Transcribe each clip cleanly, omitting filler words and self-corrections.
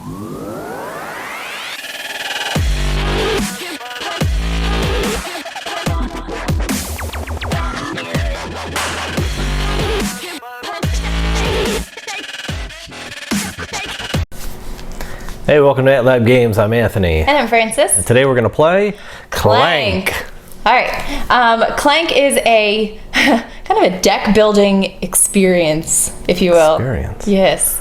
Hey, welcome to AtLab Games. I'm Anthony. And I'm Francis. And today we're going to play Clank. All right. Clank is a kind of a deck building experience, if you will. Experience. Yes.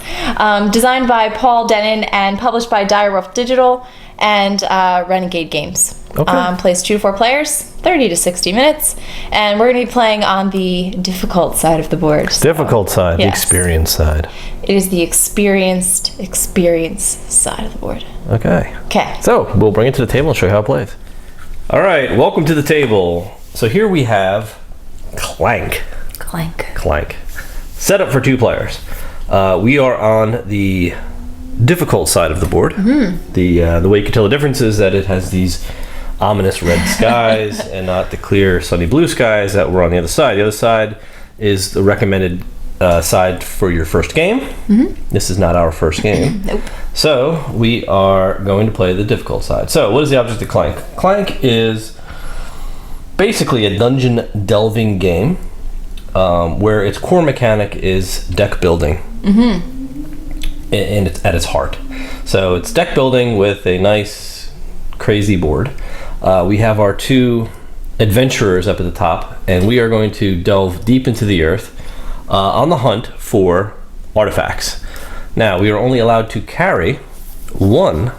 Designed by Paul Denon and published by Direwolf Digital and Renegade Games. Okay. Plays 2 to 4 players, 30 to 60 minutes. And we're going to be playing on the difficult side of the board. Difficult side, yes. The experience side. It is the experience side of the board. Okay. Okay. So, we'll bring it to the table and show you how it plays. All right, welcome to the table. So here we have Clank. Clank. Set up for 2 players. We are on the difficult side of the board. Mm-hmm. The way you can tell the difference is that it has these ominous red skies and not the clear sunny blue skies that were on the other side. The other side is the recommended side for your first game. Mm-hmm. This is not our first game. Nope. So we are going to play the difficult side. So what is the object of Clank? Clank is basically a dungeon delving game where its core mechanic is deck building. Mm-hmm. And it's at its heart. So it's deck building with a nice crazy board. We have our 2 adventurers up at the top, and we are going to delve deep into the earth on the hunt for artifacts. Now, we are only allowed to carry 1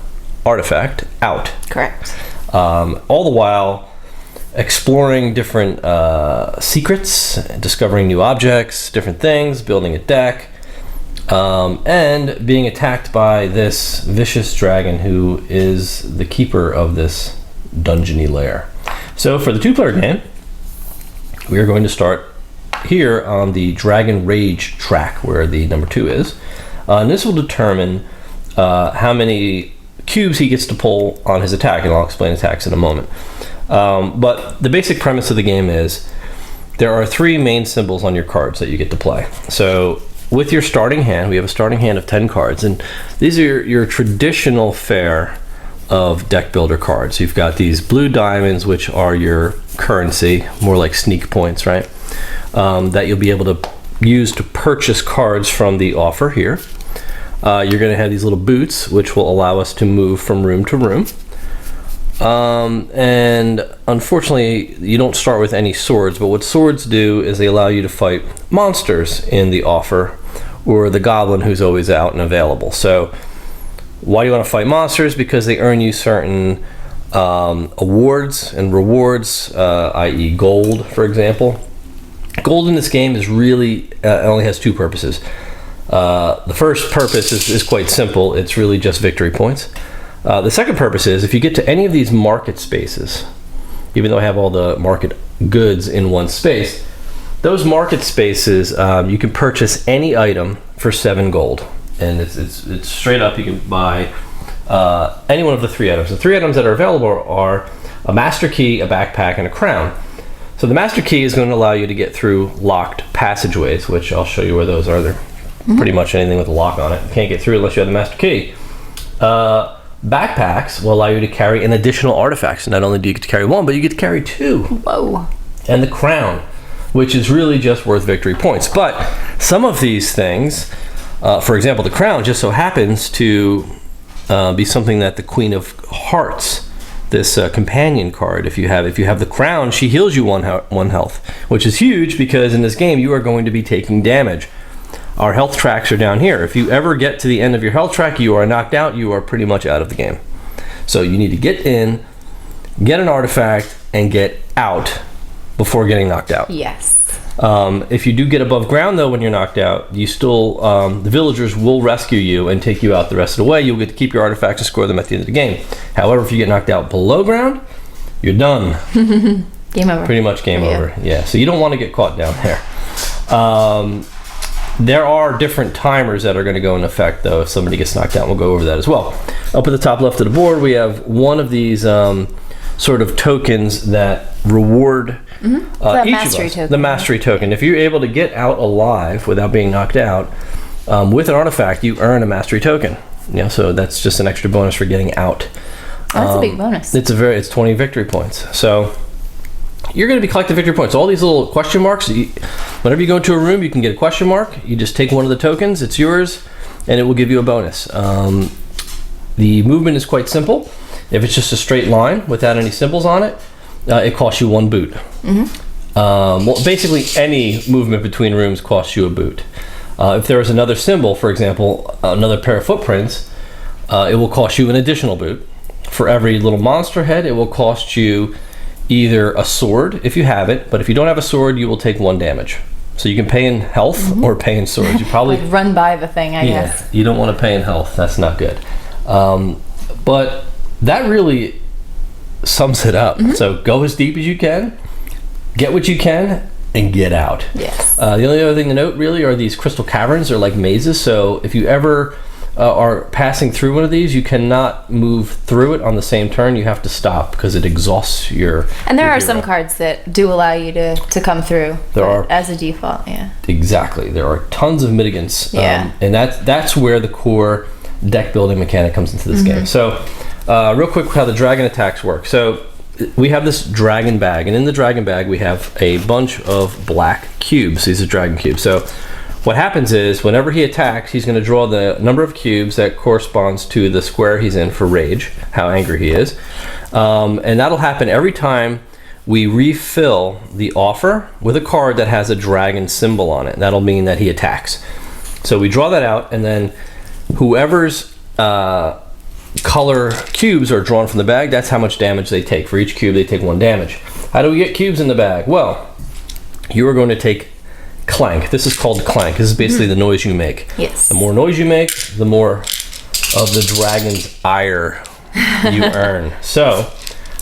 artifact out. Correct. All the while exploring different secrets, discovering new objects, different things, building a deck, and being attacked by this vicious dragon who is the keeper of this dungeony lair. So for the 2-player game, we are going to start here on the Dragon Rage track where the number 2 is. And this will determine how many cubes he gets to pull on his attack, and I'll explain attacks in a moment. But the basic premise of the game is there are 3 main symbols on your cards that you get to play. So with your starting hand, we have a starting hand of 10 cards, and these are your traditional fare of deck builder cards. You've got these blue diamonds, which are your currency, more like sneak points, right? That you'll be able to use to purchase cards from the offer here. You're going to have these little boots, which will allow us to move from room to room. And unfortunately, you don't start with any swords, but what swords do is they allow you to fight monsters in the offer, or the goblin who's always out and available. So why do you want to fight monsters? Because they earn you certain awards and rewards, i.e. gold, for example. Gold in this game is really only has 2 purposes. The first purpose is quite simple. It's really just victory points. The second purpose is if you get to any of these market spaces, even though I have all the market goods in one space, those market spaces, you can purchase any item for 7 gold. And it's straight up, you can buy any one of the 3 items. The 3 items that are available are a master key, a backpack, and a crown. So the master key is going to allow you to get through locked passageways, which I'll show you where those are. They're pretty much anything with a lock on it. You can't get through unless you have the master key. Backpacks will allow you to carry an additional artifact. So not only do you get to carry 1, but you get to carry 2. Whoa. And the crown, which is really just worth victory points. But some of these things, for example, the crown just so happens to be something that the Queen of Hearts, this companion card, if you have the crown, she heals you 1 health, which is huge because in this game you are going to be taking damage. Our health tracks are down here. If you ever get to the end of your health track, you are knocked out, you are pretty much out of the game. So you need to get in, get an artifact, and get out before getting knocked out. Yes. If you do get above ground, though, when you're knocked out, you still the villagers will rescue you and take you out the rest of the way. You'll get to keep your artifacts and score them at the end of the game. However, if you get knocked out below ground, you're done. Game over. Pretty much game over. Yeah. So you don't want to get caught down there. There are different timers that are going to go in effect, though, if somebody gets knocked out. We'll go over that as well. Up at the top left of the board, we have one of these sort of tokens that reward each of us. Token. The mastery token. If you're able to get out alive without being knocked out, with an artifact, you earn a mastery token. So that's just an extra bonus for getting out. Oh, that's a big bonus. It's 20 victory points. So you're going to be collecting victory points. All these little question marks. Whenever you go into a room, you can get a question mark. You just take one of the tokens. It's yours, and it will give you a bonus. The movement is quite simple. If it's just a straight line without any symbols on it, it costs you 1 boot. Well, basically any movement between rooms costs you a boot. If there is another symbol, for example, another pair of footprints, it will cost you an additional boot. For every little monster head, it will cost you either a sword, if you have it, but if you don't have a sword, you will take 1 damage. So you can pay in health or pay in swords. You probably like run by the thing, I guess. You don't want to pay in health. That's not good. But that really sums it up. So go as deep as you can, get what you can, and get out. Yes. The only other thing to note really are these crystal caverns. They're like mazes. So if you ever are passing through one of these, you cannot move through it on the same turn. You have to stop because it exhausts your. And there are some cards that do allow you to come through. There are, as a default. Yeah. Exactly. There are tons of mitigants. Yeah. And that's where the core deck building mechanic comes into this game. So real quick, how the dragon attacks work. So we have this dragon bag, and in the dragon bag we have a bunch of black cubes. These are dragon cubes. So what happens is whenever he attacks, he's going to draw the number of cubes that corresponds to the square he's in for rage, how angry he is. And that'll happen every time we refill the offer with a card that has a dragon symbol on it. That'll mean that he attacks. So we draw that out, and then whoever's color cubes are drawn from the bag, that's how much damage they take. For each cube, they take 1 damage. How do we get cubes in the bag? Well, you are going to take Clank. This is called Clank. This is basically the noise you make. Yes. The more noise you make, the more of the dragon's ire you earn. So,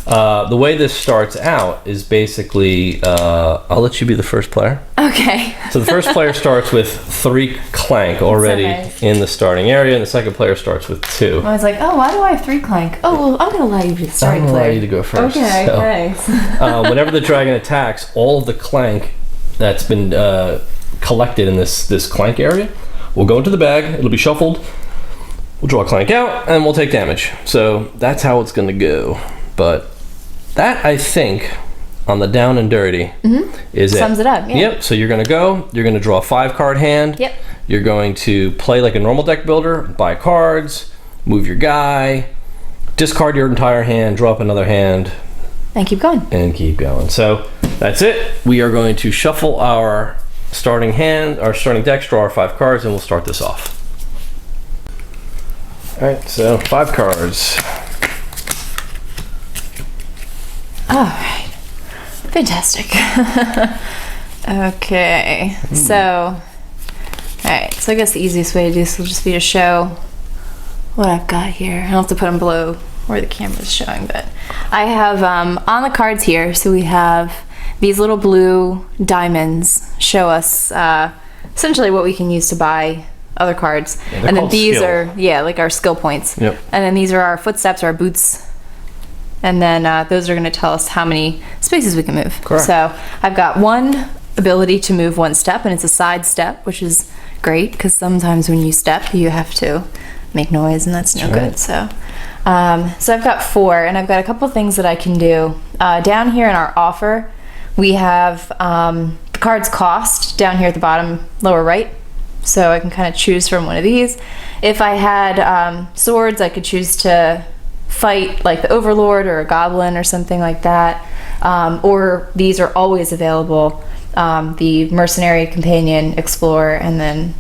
the way this starts out is basically, I'll let you be the first player. Okay. So the first player starts with 3 Clank already in the starting area, and the second player starts with 2. I was like, oh, why do I have 3 Clank? Oh, well, I'm going to allow you to be the starting player. I'm going to allow you to go first. Okay, so, thanks. whenever the dragon attacks, all of the Clank that's been collected in this Clank area will go into the bag. It'll be shuffled. We'll draw a Clank out, and we'll take damage. So that's how it's going to go. But that, I think, on the down and dirty, is it. Sums it up, yeah. Yep, so you're going to draw a 5-card hand. Yep. You're going to play like a normal deck builder, buy cards, move your guy, discard your entire hand, draw up another hand. And keep going. And keep going. So that's it. We are going to shuffle our starting hand, our starting deck, draw our 5 cards, and we'll start this off. All right, so 5 cards. All right. Fantastic. Okay. So, all right. So I guess the easiest way to do this will just be to show what I've got here. I don't have to put them below where the camera is showing, but I have on the cards here, so we have these little blue diamonds show us essentially what we can use to buy other cards. Yeah, and then these skill. are, like our skill points. Yep. And then these are our footsteps, our boots. And then those are going to tell us how many spaces we can move. Correct. So I've got 1 ability to move 1 step, and it's a side step, which is great because sometimes when you step, you have to make noise, and that's no good. So I've got 4, and I've got a couple things that I can do. Down here in our offer, we have the card's cost down here at the bottom, lower right. So I can kind of choose from one of these. If I had swords, I could choose to fight like the Overlord or a Goblin or something like that. Or these are always available. The Mercenary, Companion, Explorer, and then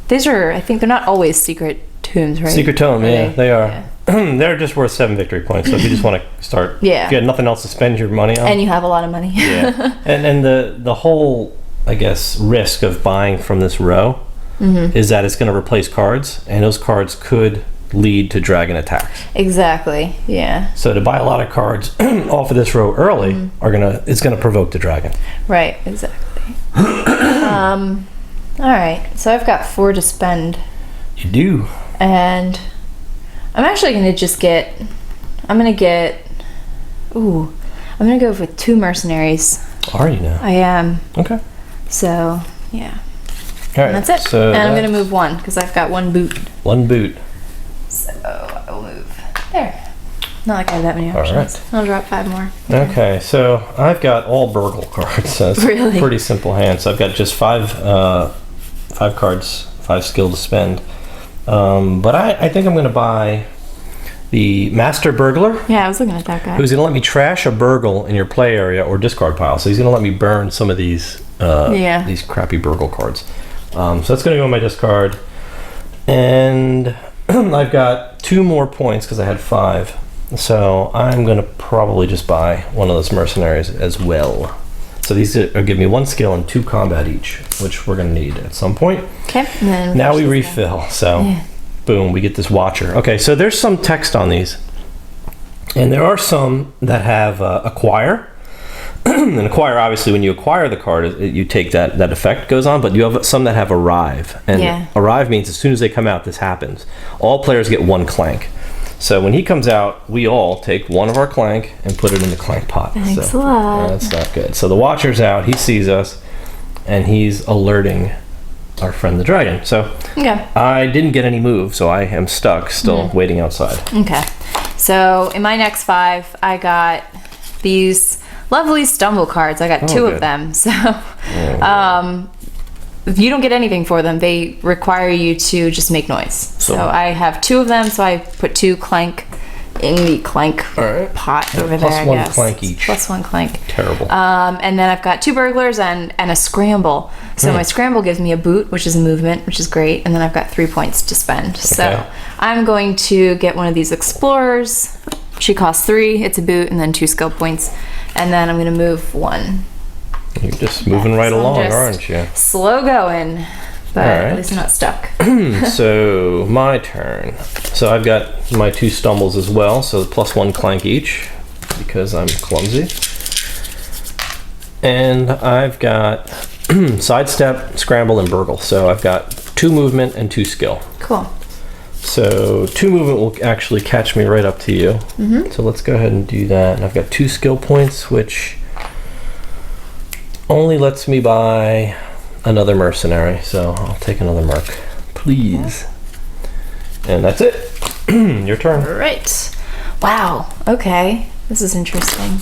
these are, I think they're not always secret tombs, right? Secret tome, yeah, they are. Yeah. They're just worth 7 victory points. So if you just want to start, Yeah. if you had nothing else to spend your money on, And you have a lot of money. yeah, and the whole, I guess, risk of buying from this row is that it's going to replace cards, and those cards could lead to dragon attacks. Exactly. Yeah. So to buy a lot of cards off of this row early it's gonna provoke the dragon. Right. Exactly. All right. So I've got 4 to spend. You do. And I'm actually going to just get, I'm going to go with 2 mercenaries. Are you now? I am. Okay. So, yeah. All right. And that's it. So and I'm going to move 1 because I've got 1 boot. 1 boot. There. Not like I have that many options. right. I'll drop 5 more. Okay, so I've got all burgle cards. So it's Really? a pretty simple hand. So I've got just 5 cards, 5 skill to spend. But I think I'm going to buy the Master Burglar, Yeah, I was looking at that guy. who's going to let me trash a burgle in your play area or discard pile. So he's going to let me burn some of these these crappy burgle cards. So that's going to go in my discard. And I've got 2 more points because I had 5. So I'm going to probably just buy one of those mercenaries as well. So these are give me 1 skill and 2 combat each, which we're going to need at some point. Okay. And then Now we refill. So boom, we get this watcher. Okay, so there's some text on these. And there are some that have acquire. And acquire, obviously, when you acquire the card, you take that effect goes on, but you have some that have arrive. And arrive means as soon as they come out, this happens. All players get 1 clank. So when he comes out, we all take 1 of our clank and put it in the clank pot. Thanks a lot. That's not good. So the watcher's out, he sees us, and he's alerting our friend the dragon. So I didn't get any move, so I am stuck, still waiting outside. Okay. So in my next 5, I got these lovely stumble cards. I got 2 of them. So if you don't get anything for them, they require you to just make noise. So I have 2 of them, so I put 2 clank in the clank pot over there, I guess. +1 clank each. +1 clank. Terrible. And then I've got 2 burglars and a scramble. So my scramble gives me a boot, which is a movement, which is great. And then I've got 3 points to spend. So I'm going to get one of these explorers. She costs 3. It's a boot and then 2 skill points. And then I'm going to move 1. You're just moving right along, aren't you? Slow going, but at least I'm not stuck. So my turn. So I've got my 2 stumbles as well, so +1 clank each because I'm clumsy. And I've got sidestep, scramble, and burgle. So I've got 2 movement and 2 skill. Cool. So 2 movement will actually catch me right up to you. So let's go ahead and do that. And I've got 2 skill points, which only lets me buy another mercenary. So I'll take another merc, please. And that's it. Your turn. All right. Wow. Okay. This is interesting.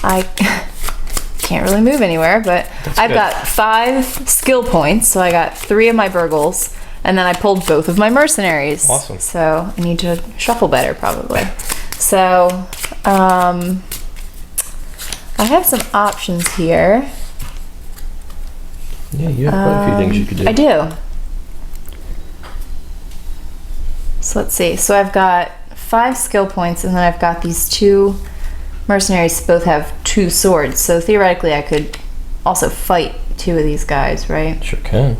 I can't really move anywhere, but I've got 5 skill points. So I got 3 of my burgles. And then I pulled both of my mercenaries. Awesome. So I need to shuffle better, probably. So I have some options here. Yeah, you have quite a few things you could do. I do. So let's see. So I've got 5 skill points, and then I've got these 2 mercenaries. Both have 2 swords. So theoretically, I could also fight 2 of these guys, right? Sure can.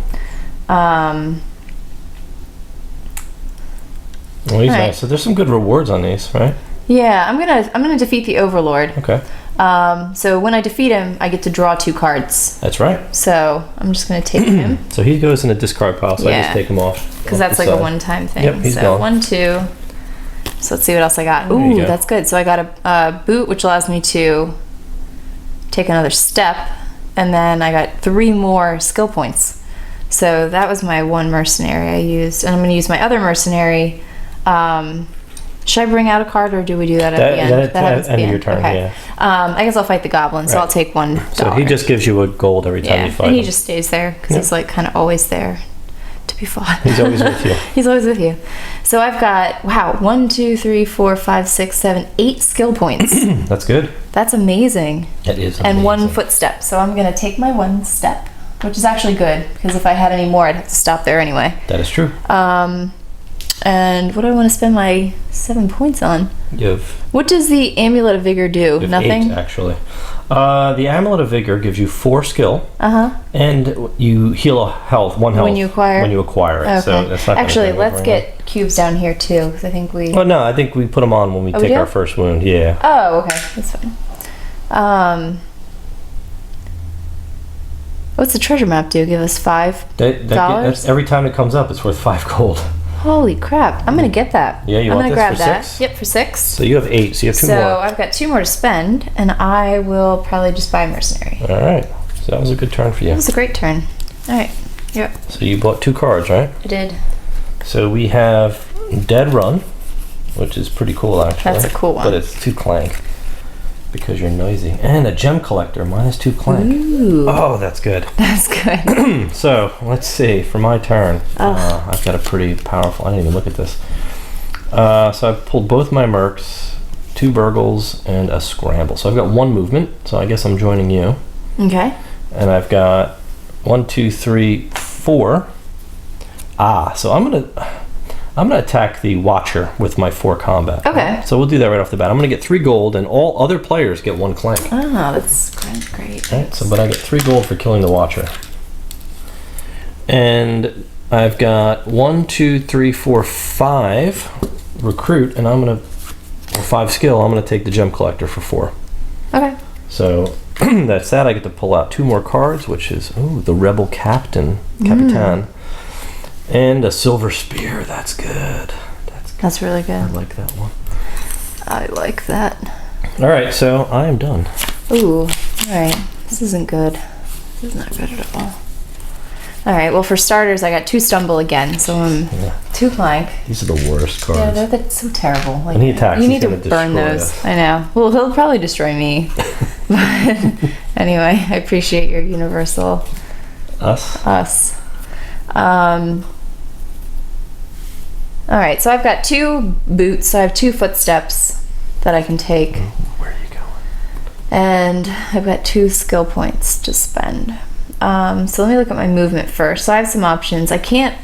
Well, he's nice. So there's some good rewards on these, right? Yeah, I'm gonna defeat the Overlord. Okay. So when I defeat him, I get to draw 2 cards. That's right. So I'm just gonna take him. So he goes in a discard pile, so I just take him off. Because that's like a one-time thing. Yep, he's so gone. 1, 2. So let's see what else I got. Ooh, that's good. So I got a boot, which allows me to take another step, and then I got 3 more skill points. So that was my 1 mercenary I used, and I'm gonna use my other mercenary. Should I bring out a card, or do we do that at the end? That happens at the end of your turn, yeah. I guess I'll fight the goblin, so I'll take $1. So he just gives you a gold every time you fight and he him. just stays there, because he's like kind of always there to be fought. He's always with you. He's always with you. So I've got, 1, 2, 3, 4, 5, 6, 7, 8 skill points. That's good. That's amazing. That is amazing. And 1 footstep. So I'm going to take my 1 step, which is actually good, because if I had any more, I'd have to stop there anyway. That is true. And what do I want to spend my 7 points on? What does the Amulet of Vigor do? Nothing? 8, actually. The Amulet of Vigor gives you 4 skill. And you heal health, 1 health. When you acquire? When you acquire it. Okay. So that's not actually, let's get cubes down here too, because I think we... Well, no, I think we put them on when we take our first wound. Yeah. Oh, okay. That's fine. What's the treasure map do? Give us $5? That's every time it comes up, it's worth 5 gold. Holy crap. I'm going to get that. Yeah, you want this grab for that. 6? Yep, for 6. So you have 8, so you have 2 more. So I've got 2 more to spend, and I will probably just buy a mercenary. All right. So that was a good turn for you. That was a great turn. All right. Yep. So you bought 2 cards, right? I did. So we have Dead Run, which is pretty cool actually. That's a cool one. But it's 2 Clank because you're noisy. And a gem collector, -2 Clank. Ooh. Oh, that's good. That's good. So let's see. For my turn, I've got a pretty powerful. I didn't even look at this. So I've pulled both my mercs, 2 burgles, and a scramble. So I've got 1 movement. So I guess I'm joining you. Okay. And I've got 1, 2, 3, 4. So I'm gonna attack the Watcher with my 4 combat. Okay. So we'll do that right off the bat. I'm gonna get 3 gold, and all other players get 1 Clank. Oh, that's great. Right, so, but I get 3 gold for killing the Watcher. And I've got 1, 2, 3, 4, 5 recruit, and I'm gonna, or 5 skill. I'm gonna take the gem collector for 4. Okay. So that's that. I get to pull out 2 more cards, which is the Rebel Capitan, and a silver spear. That's good. That's really good. I like that one. I like that. All right, so I am done. Ooh, all right. This isn't good. This is not good at all. All right, well, for starters, I got 2 stumble again, so I'm 2 Clank. These are the worst cards. Yeah, that's so terrible. Like, When he attacks, you he's need to gonna burn destroy those. us. I know. Well, he'll probably destroy me. But anyway, I appreciate your universal us. All right, so I've got 2 boots. So I have 2 footsteps that I can take. Where are you going? And I've got 2 skill points to spend. So let me look at my movement first. So I have some options. I can't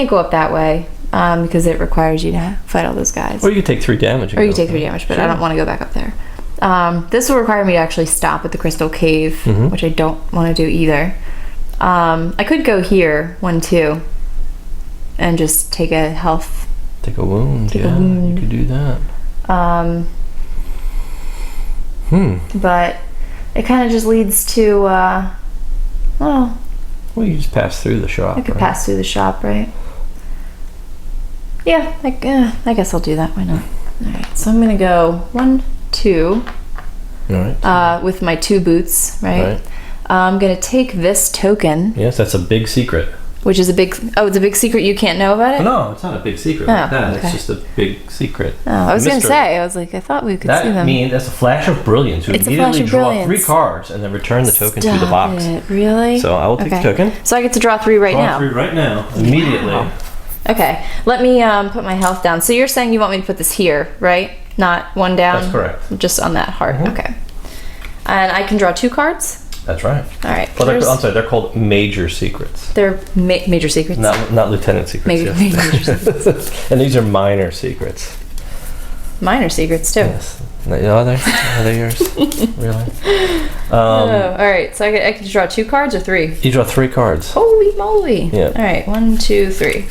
go up that way because it requires you to fight all those guys. Or you can take 3 damage. Or you take 3 damage, but I don't want to go back up there. This will require me to actually stop at the Crystal Cave, which I don't want to do either. I could go here, 1, 2, and just take a health. Take a wound. You could do that. But it kind of just leads to, well, you just pass through the shop. I could pass through the shop, right? Yeah, I guess I'll do that. Why not? All right, so I'm gonna go 1, 2. All right. With my 2 boots, right? I'm gonna take this token. Yes, that's a big secret. Which is it's a big secret you can't know about it? No, it's not a big secret like that. Okay. It's just a big secret. Oh, I was going to Mystery. say, I thought we could see them. That's a flash of brilliance. You It's a immediately flash of draw brilliance. 3 cards and then return the token to the Stop box. it, really? So I will take the token. So I get to draw 3 right Draw now. 3 right now, immediately. Wow. Okay, let me put my health down. So you're saying you want me to put this here, right? Not 1 down? That's correct. Just on that heart, okay. And I can draw 2 cards? That's right. All right. Well, I'm sorry, they're called major secrets. They're major secrets? Not lieutenant secrets. Major secrets. And these are minor secrets. Minor secrets, too. Yes. Are they yours? Really? All right, so I can draw 2 cards or 3? You draw 3 cards. Holy moly. Yeah. All right, 1, 2, 3.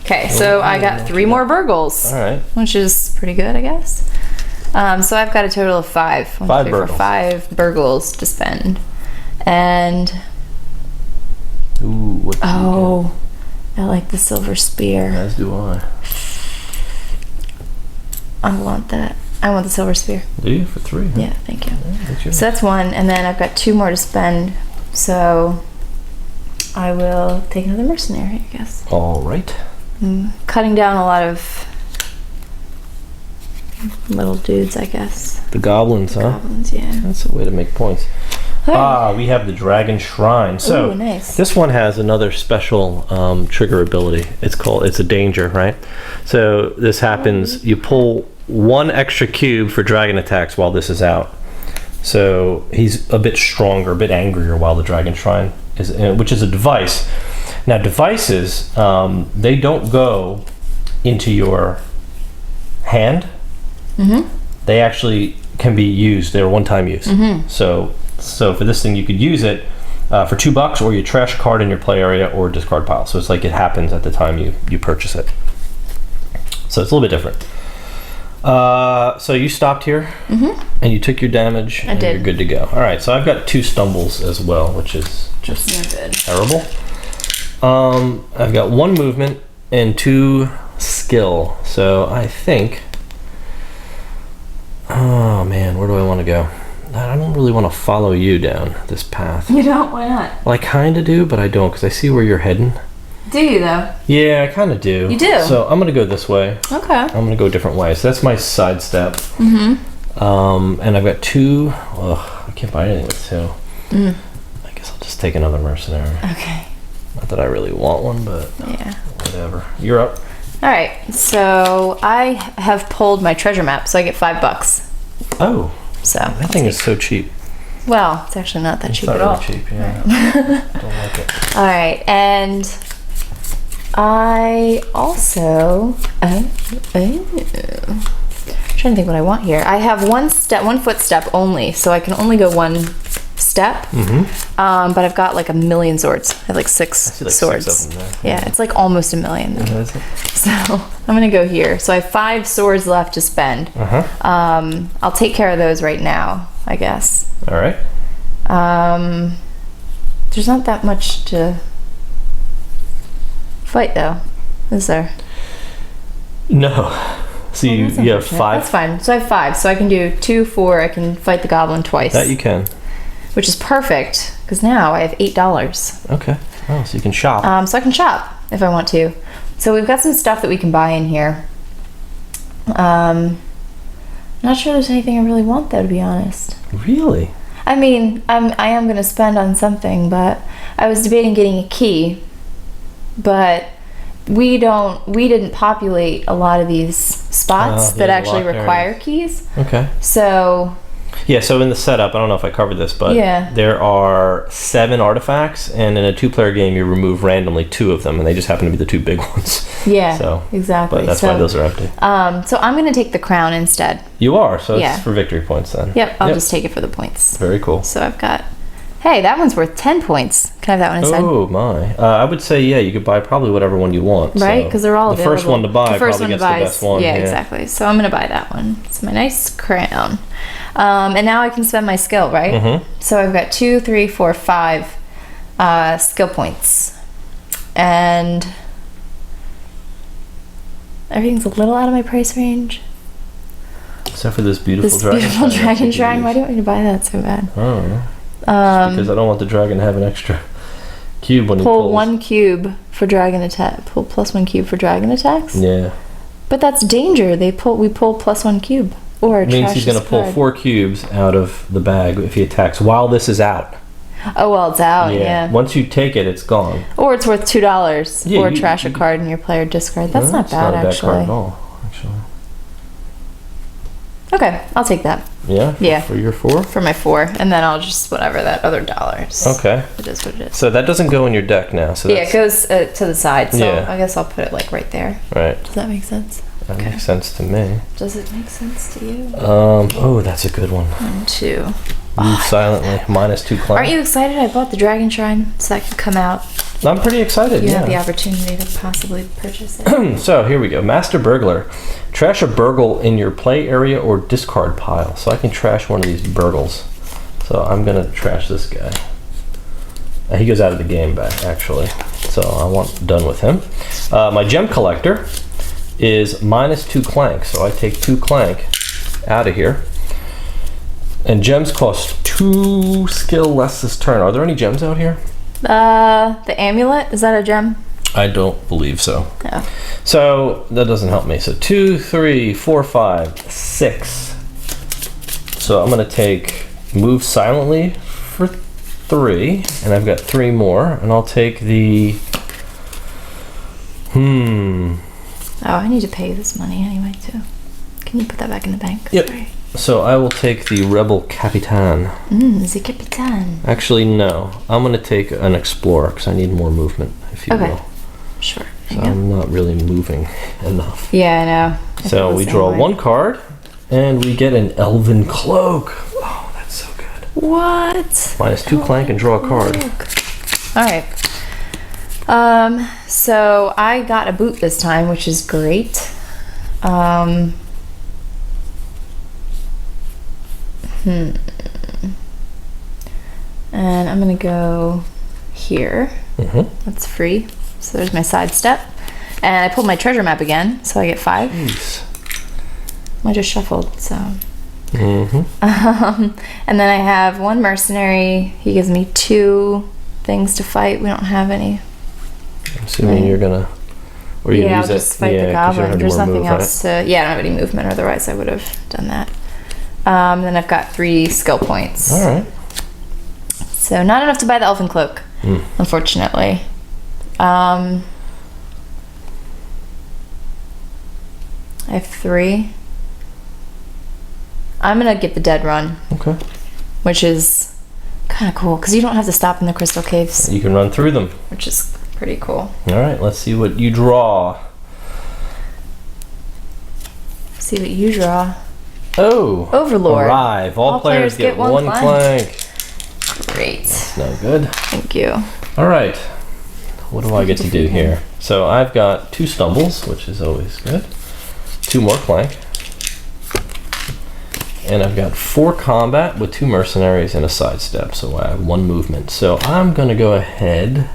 Okay, so I got 3 more burgles. All right. Which is pretty good, I guess. So I've got a total of 5. 5 burgles. 5 burgles to spend. And Ooh, what do you I like the silver spear. get? As do I. I want that. I want the silver spear. Do you? For 3? Huh? Yeah, thank you. Yeah, that's yours. So that's 1, and then I've got 2 more to spend. So I will take another mercenary, I guess. All right. Cutting down a lot of little dudes, I guess. The goblins, huh? Goblins, yeah. That's a way to make points. We have the Dragon Shrine. So Ooh, nice. this one has another special trigger ability. It's a danger, right? So this happens, you pull 1 extra cube for dragon attacks while this is out. So he's a bit stronger, a bit angrier while the Dragon Shrine is, which is a device. Now devices, they don't go into your hand. They actually can be used. They're one-time use. So for this thing, you could use it for $2, or you trash a card in your play area or discard pile. So it's like it happens at the time you purchase it. So it's a little bit different. So you stopped here, and you took your damage, and did. you're good to go. All right, so I've got 2 stumbles as well, which is just terrible. I've got 1 movement and 2 skill. So I think, oh man, where do I want to go? I don't really want to follow you down this path. You don't? Why not? Well, I kind of do, but I don't, because I see where you're heading. Do you though? Yeah, I kind of do. You do? So I'm gonna go this way. Okay. I'm gonna go a different way. So that's my sidestep. Mm-hmm. And I've got 2. Ugh, I can't buy anything with 2. I guess I'll just take another mercenary. Okay. Not that I really want one, but Yeah. whatever. You're up. All right. So I have pulled my treasure map, so I get $5. Oh, So that thing is so cheap. well, it's actually not that cheap It's at not all. really cheap, yeah. Don't like it. All right, and I also trying to think what I want here. I have one footstep only, so I can only go one step. But I've got like a million swords. I have like 6 see, like, swords. 6 of them there. Yeah, it's like almost a million. Yeah, is it? So I'm gonna go here. So I have 5 swords left to spend. I'll take care of those right now, I guess. All right. There's not that much to fight though, is there? No. So you have unfortunate. 5. That's fine. So I have 5. So I can do 2, 4. I can fight the goblin twice. That you can. Which is perfect because now I have $8. Okay. Oh, so you can shop. So I can shop if I want to. So we've got some stuff that we can buy in here. Not sure there's anything I really want though, to be honest. Really? I mean, I am going to spend on something, but I was debating getting a key, but we didn't populate a lot of these spots that yeah, actually locked require areas. keys. Okay. So Yeah, so in the setup, I don't know if I covered this, but Yeah. there are 7 artifacts, and in a 2-player game, you remove randomly 2 of them, and they just happen to be the 2 big ones. yeah, So, exactly. but that's why those are empty. So I'm going to take the crown instead. You are, so Yeah. it's for victory points then. Yep, I'll just take it for the points. Very cool. So I've got, hey, that one's worth 10 points. Can I have that one instead? Oh my! I would say yeah. You could buy probably whatever one you want. Right, because they're all the available. first one to buy The first probably one to gets buy the is- best one. Yeah, exactly. So I'm gonna buy that one. It's my nice crown. And now I can spend my skill, right? Mm-hmm. So I've got 2, 3, 4, 5 skill points, and everything's a little out of my price range. Except for this beautiful This dragon. beautiful shrine dragon that you shrine. could Why use. do you want me to buy that so bad? I don't know. Because I don't want the dragon to have an extra cube when he Pull pulls. 1 cube for dragon attack. Pull +1 cube for dragon attacks. Yeah. But that's danger. We pull +1 cube. Or It means trash he's going to this pull card. 4 cubes out of the bag if he attacks while this is out. Oh well, it's out. Yeah. Once you take it, it's gone. Or it's worth $2. Yeah, or you- trash a card in your player discard. That's Well, not bad, a bad actually. card at all, actually. Okay, I'll take that Yeah? Yeah. For your 4? for my 4, and then I'll just whatever that other $. Okay. It is what it is. So that doesn't go in your deck now. So Yeah, that's, it goes to the side. So Yeah. I guess I'll put it like right there. right. Does that make sense? That Okay. makes sense to me. Does it make sense to you? Oh, that's a good one. 1, 2. Move silently. -2 climb. Aren't you excited? I bought the dragon shrine, so that can come out. I'm pretty excited. You yeah. have the opportunity to possibly purchase it. So here we go. Master Burglar. Trash a burgle in your play area or discard pile. So I can trash one of these burgles. So I'm going to trash this guy. He goes out of the game back, actually. So I want done with him. My gem collector is -2 clank. So I take 2 clank out of here. And gems cost 2 skill less this turn. Are there any gems out here? The amulet, is that a gem? I don't believe so. No. So that doesn't help me. So 2, 3, 4, 5, 6. So I'm gonna take move silently for 3, and I've got 3 more, and I'll take the. Oh, I need to pay this money anyway too. Can you put that back in the bank? Yep. Sorry. So I will take the Rebel Capitan. The Capitan. Actually, no. I'm gonna take an Explorer because I need more movement, if you Okay. will. Sure. So I'm not really moving enough. Yeah, I know. I So feel the we same draw way. 1 card, and we get an Elven Cloak. Oh, that's so good. What? -2 clank and draw a card. All right. So I got a boot this time, which is great. And I'm gonna go here. That's free. So there's my side step. And I pulled my treasure map again, so I get 5. I just shuffled, so. And then I have 1 mercenary. He gives me 2 things to fight. We don't have any I'm assuming you're gonna. Or you Yeah, use I'll just it. fight the Yeah, 'cause you don't goblin. have There's any more nothing move, right? else to. Yeah, I don't have any movement. Otherwise, I would have done that. Then I've got 3 skill points. All right. So not enough to buy the elfin cloak, unfortunately. I have 3. I'm gonna get the dead run, Okay. which is kind of cool because you don't have to stop in the crystal caves, You can run through them. which is pretty cool. All right. Let's see what you draw. See what you draw. Oh. Overlord. Arrive. All players get one clank. Great. No good. Thank you. All right. What do I get to do here? So I've got 2 stumbles, which is always good. 2 more clank. And I've got 4 combat with 2 mercenaries and a sidestep, so I have 1 movement. So I'm gonna go ahead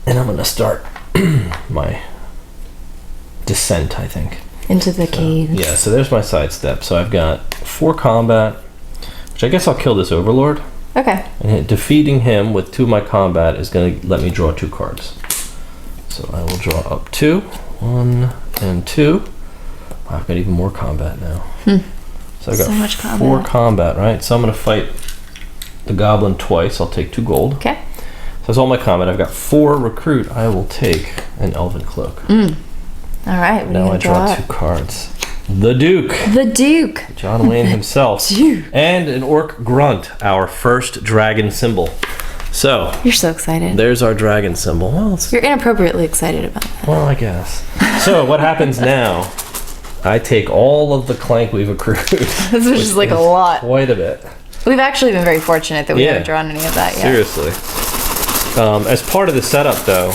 and I'm gonna start my descent, I think. Into the caves. Yeah, so there's my sidestep. So I've got 4 combat, which I guess I'll kill this overlord. Okay. And defeating him with 2 of my combat is going to let me draw 2 cards. So I will draw up 2. 1 and 2. I've got even more combat now. So I've got So much combat. 4 combat, right? So I'm going to fight the goblin twice. I'll take 2 gold. Okay. So that's all my combat. I've got 4 recruit. I will take an elven cloak. All right. What Now are I you draw gonna 2 cards. The Duke. The Duke. John Wayne himself. Duke. And an orc grunt, our first dragon symbol. So You're so excited. there's our dragon symbol. Well, You're inappropriately excited about that. well, I guess. So what happens now? I take all of the clank we've accrued. This is just like a lot. Quite a bit. We've actually been very fortunate that we Yeah. haven't drawn any of that yet. Seriously. As part of the setup, though,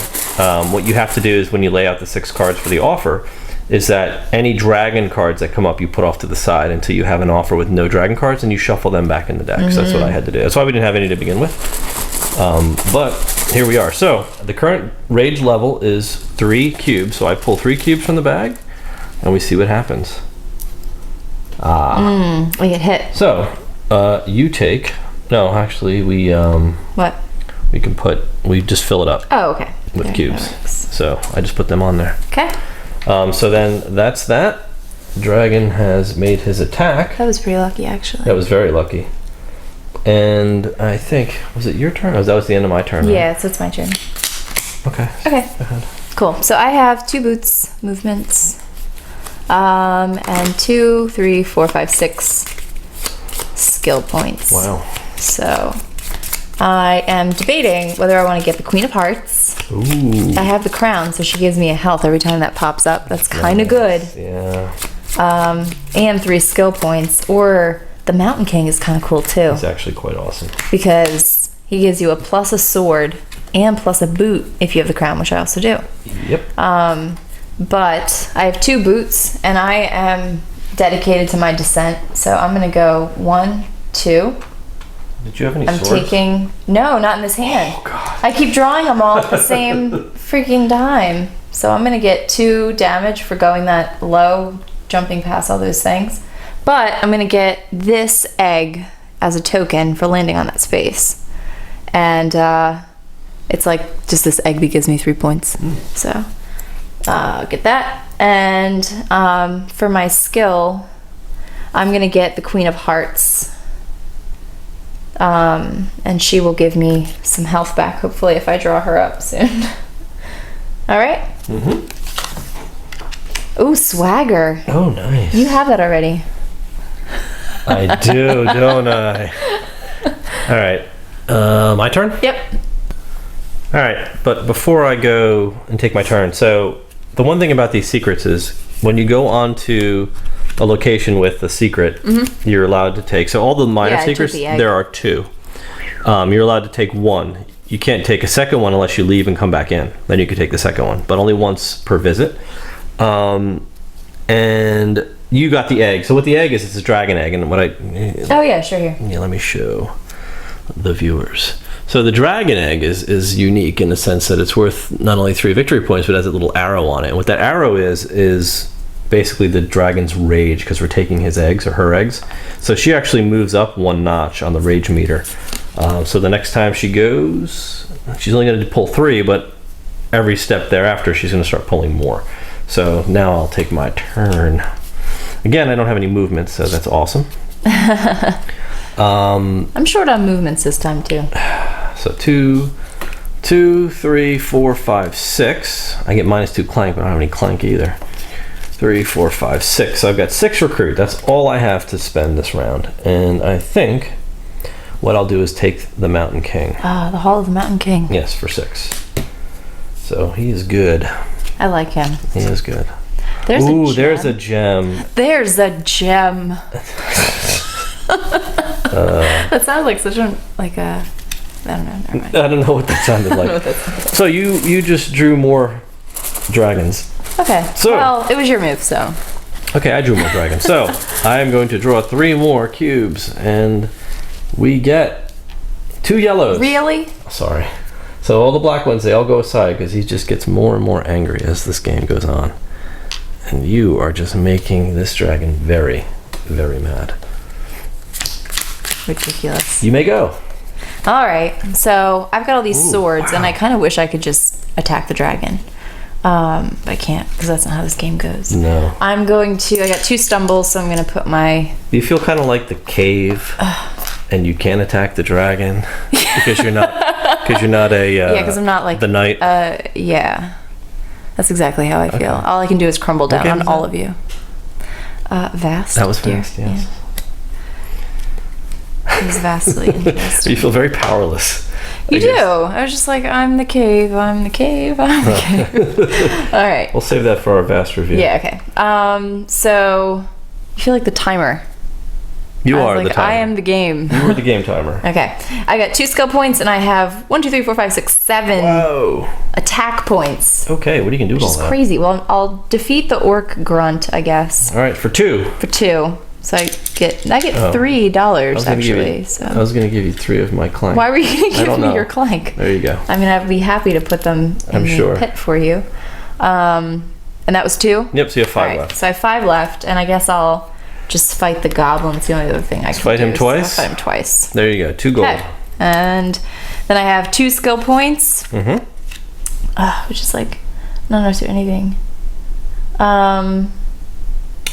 what you have to do is when you lay out the 6 cards for the offer, is that any dragon cards that come up you put off to the side until you have an offer with no dragon cards, and you shuffle them back in the deck. So that's what I had to do. That's why we didn't have any to begin with. But here we are. So the current rage level is 3 cubes. So I pull 3 cubes from the bag, and we see what happens. We get hit. So you take. No, actually, we What? we can put. We just fill it up Oh, okay. with Okay, cubes. that works. So I just put them on there. Okay. So then that's that. Dragon has made his attack. That was pretty lucky, actually. That was very lucky. And I think, was it your turn? Or that was the end of my turn, right? Yeah, so it's my turn. Okay. Okay. Go ahead. Cool. So I have 2 boots movements. And 2, 3, 4, 5, 6 skill points. Wow. So I am debating whether I want to get the Queen of Hearts. Ooh. I have the crown, so she gives me a health every time that pops up. That's kind of good. Yeah. And 3 skill points. Or the Mountain King is kind of cool too, It's actually quite awesome. because he gives you a plus a sword and plus a boot if you have the crown, which I also do. Yep. But I have 2 boots, and I am dedicated to my descent. So I'm gonna go 1, 2. Did you have any I'm swords? taking no, not in this hand. Oh, God. I keep drawing them all at the same freaking time. So I'm gonna get 2 damage for going that low, jumping past all those things. But I'm gonna get this egg as a token for landing on that space. And it's like just this egg that gives me 3 points. So I'll get that. And for my skill, I'm gonna get the Queen of Hearts. And she will give me some health back, hopefully, if I draw her up soon. All right? Mm-hmm. Ooh, swagger. Oh, nice. You have that already. I do, don't I? All right. My turn? Yep. All right. But before I go and take my turn, so the one thing about these secrets is when you go onto a location with a secret, you're allowed to take. So all the minor Yeah, I took secrets, the egg. there are 2. You're allowed to take 1. You can't take a second one unless you leave and come back in. Then you can take the second one, but only once per visit. And you got the egg. So what the egg is, it's a dragon egg. And what Oh, yeah, sure, here. yeah, let me show the viewers. So the dragon egg is unique in the sense that it's worth not only 3 victory points, but it has a little arrow on it. And what that arrow is basically the dragon's rage, because we're taking his eggs or her eggs. So she actually moves up 1 notch on the rage meter. So the next time she goes, she's only going to pull 3, but every step thereafter, she's going to start pulling more. So now I'll take my turn. Again, I don't have any movement, so that's awesome. I'm short on movements this time too. So 2, 3, 4, 5, 6. I get -2 clank, but I don't have any clank either. 3, 4, 5, 6. So I've got 6 recruit. That's all I have to spend this round. And I think what I'll do is take the Mountain King. The Hall of the Mountain King. Yes, for 6. So he is good. I like him. He is good. There's Ooh, a gem. there's a gem. There's a gem. That sounds like such a I don't know. Never mind. I don't know what that sounded like. So you just drew more dragons. Okay. So- well, it was your move, so. Okay, I drew more dragons. So I am going to draw 3 more cubes, and we get 2 yellows. Really? Sorry. So all the black ones, they all go aside because he just gets more and more angry as this game goes on. And you are just making this dragon very, very mad. Ridiculous. You may go. All right. So I've got all these Ooh, swords, and wow. I kind of wish I could just attack the dragon. But I can't because that's not how this game goes. No. I got 2 stumbles, so I'm going to put my... Do you feel kind of like the cave, and you can't attack the dragon because you're not a yeah, because I'm not like... the knight. Yeah. That's exactly how I feel. Okay. All I can do is crumble down Okay, on was all that? of you. Vast. That was dear. fast. Yes. Yeah. It was vastly interesting. You feel very powerless. You do. I was just like, I'm the cave, I'm the cave, I'm the cave. All right. We'll save that for our vast review. Yeah, okay. So, you feel like the timer. You I was are like, the timer. I am the game. You were the game timer. Okay. I got 2 skill points, and I have 1, 2, 3, 4, 5, 6, 7 Whoa. attack points. Okay, what are you gonna do with Which all is that? crazy. Well, I'll defeat the orc grunt, I guess, All right, for 2. for 2. So I get Oh. $3 I was gonna give actually. you- So I was gonna give you 3 of my clank. why were you gonna give don't me know. your clank? There you go. I mean, I'd be happy to put them in I'm the sure. pit for you. And that was 2? Yep, so you have 5 All right, left. so I have 5 left, and I guess I'll just fight the goblin. It's the only other thing I can fight do. him so I'll twice? fight him twice. There you go, 2 gold. Okay. And then I have 2 skill points, Mm-hmm. which is like, not enough to do anything.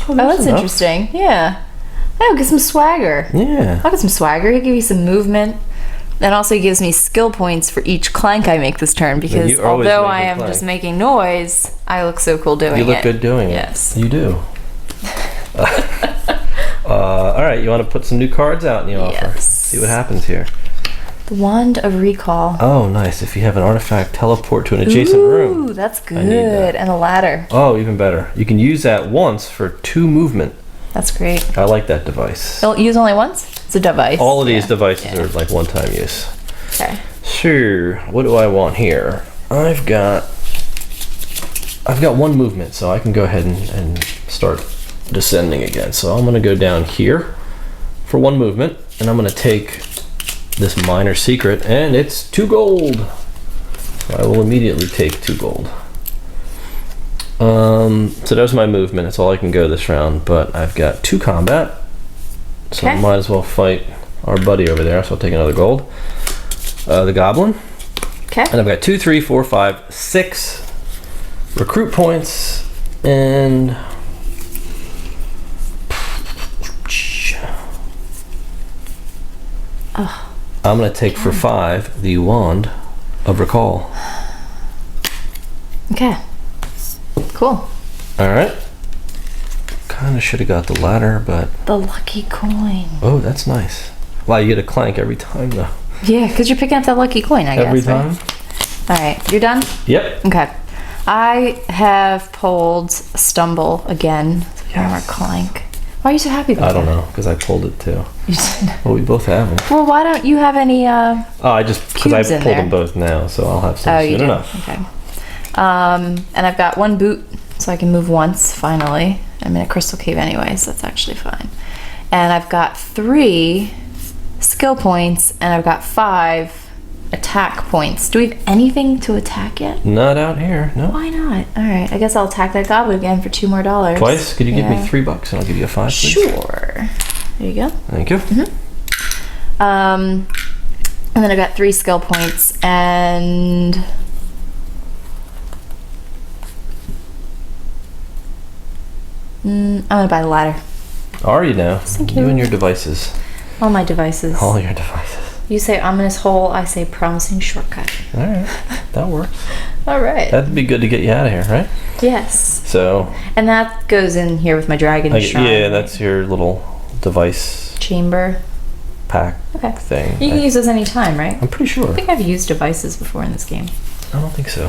Oh, that's enough. interesting. Yeah. Oh, get some swagger. Yeah. I'll get some swagger. He'll give you some movement. And also he gives me skill points for each clank I make this turn because you always although make I a am clank. just making noise, I look so cool doing it. You look good doing Yes. it. You do. All right, you want to put some new cards out in the offer? Yes. See what happens here. The Wand of Recall. Oh, nice. If you have an artifact, teleport to an adjacent room. Ooh, that's I need that. good. And a ladder. Oh, even better. You can use that once for 2 movement. That's great. I like that device. Don't use only once? It's a device. All of these Yeah. devices Yeah. are like one-time use. Okay. Sure. What do I want here? I've got 1 movement, so I can go ahead and start descending again. So I'm gonna go down here for 1 movement, and I'm gonna take this minor secret, and it's 2 gold. So I will immediately take 2 gold. So there's my movement. It's all I can go this round, but I've got 2 combat, so I Okay. might as well fight our buddy over there. So I'll take another gold. The goblin, Okay. and I've got 2, 3, 4, 5, 6 recruit points, and I'm gonna take for 5 the Wand of Recall. Okay. Cool. All right. Kind of should have got the ladder, but The lucky coin. oh, that's nice. Wow, you get a clank every time though. Yeah, because you're picking up that lucky coin, I Every guess. right? time. All right. You're done? Yep. Okay. I have pulled Stumble again. Hammer Clank. Why are you so happy about I don't that? know because I pulled it too. You did. Well, we both have them. Well, why don't you have any? Oh, I just because I Cubes in pulled there. them both now, so I'll have some Oh, soon you do. enough. Okay. And I've got 1 boot, so I can move once finally. I'm in a crystal cave anyway, so that's actually fine. And I've got 3 skill points, and I've got 5 attack points. Do we have anything to attack yet? Not out here. No. Why not? All right. I guess I'll attack that goblin again for $2 more. Twice? Could you give me Yeah. $3 and I'll give you a 5, please? Sure. There you go. Thank you. And then I've got 3 skill points, and I'm gonna buy the ladder. Are you now? Thank You you. and your devices. All my devices. All your devices. You say ominous hole, I say promising shortcut. All right, that works. All right. That'd be good to get you out of here, right? Yes. So, And that goes in here with my dragon shrine. yeah, that's your little device chamber. pack Okay. thing. You can use those anytime, right? I'm pretty sure. I think I've used devices before in this game. I don't think so.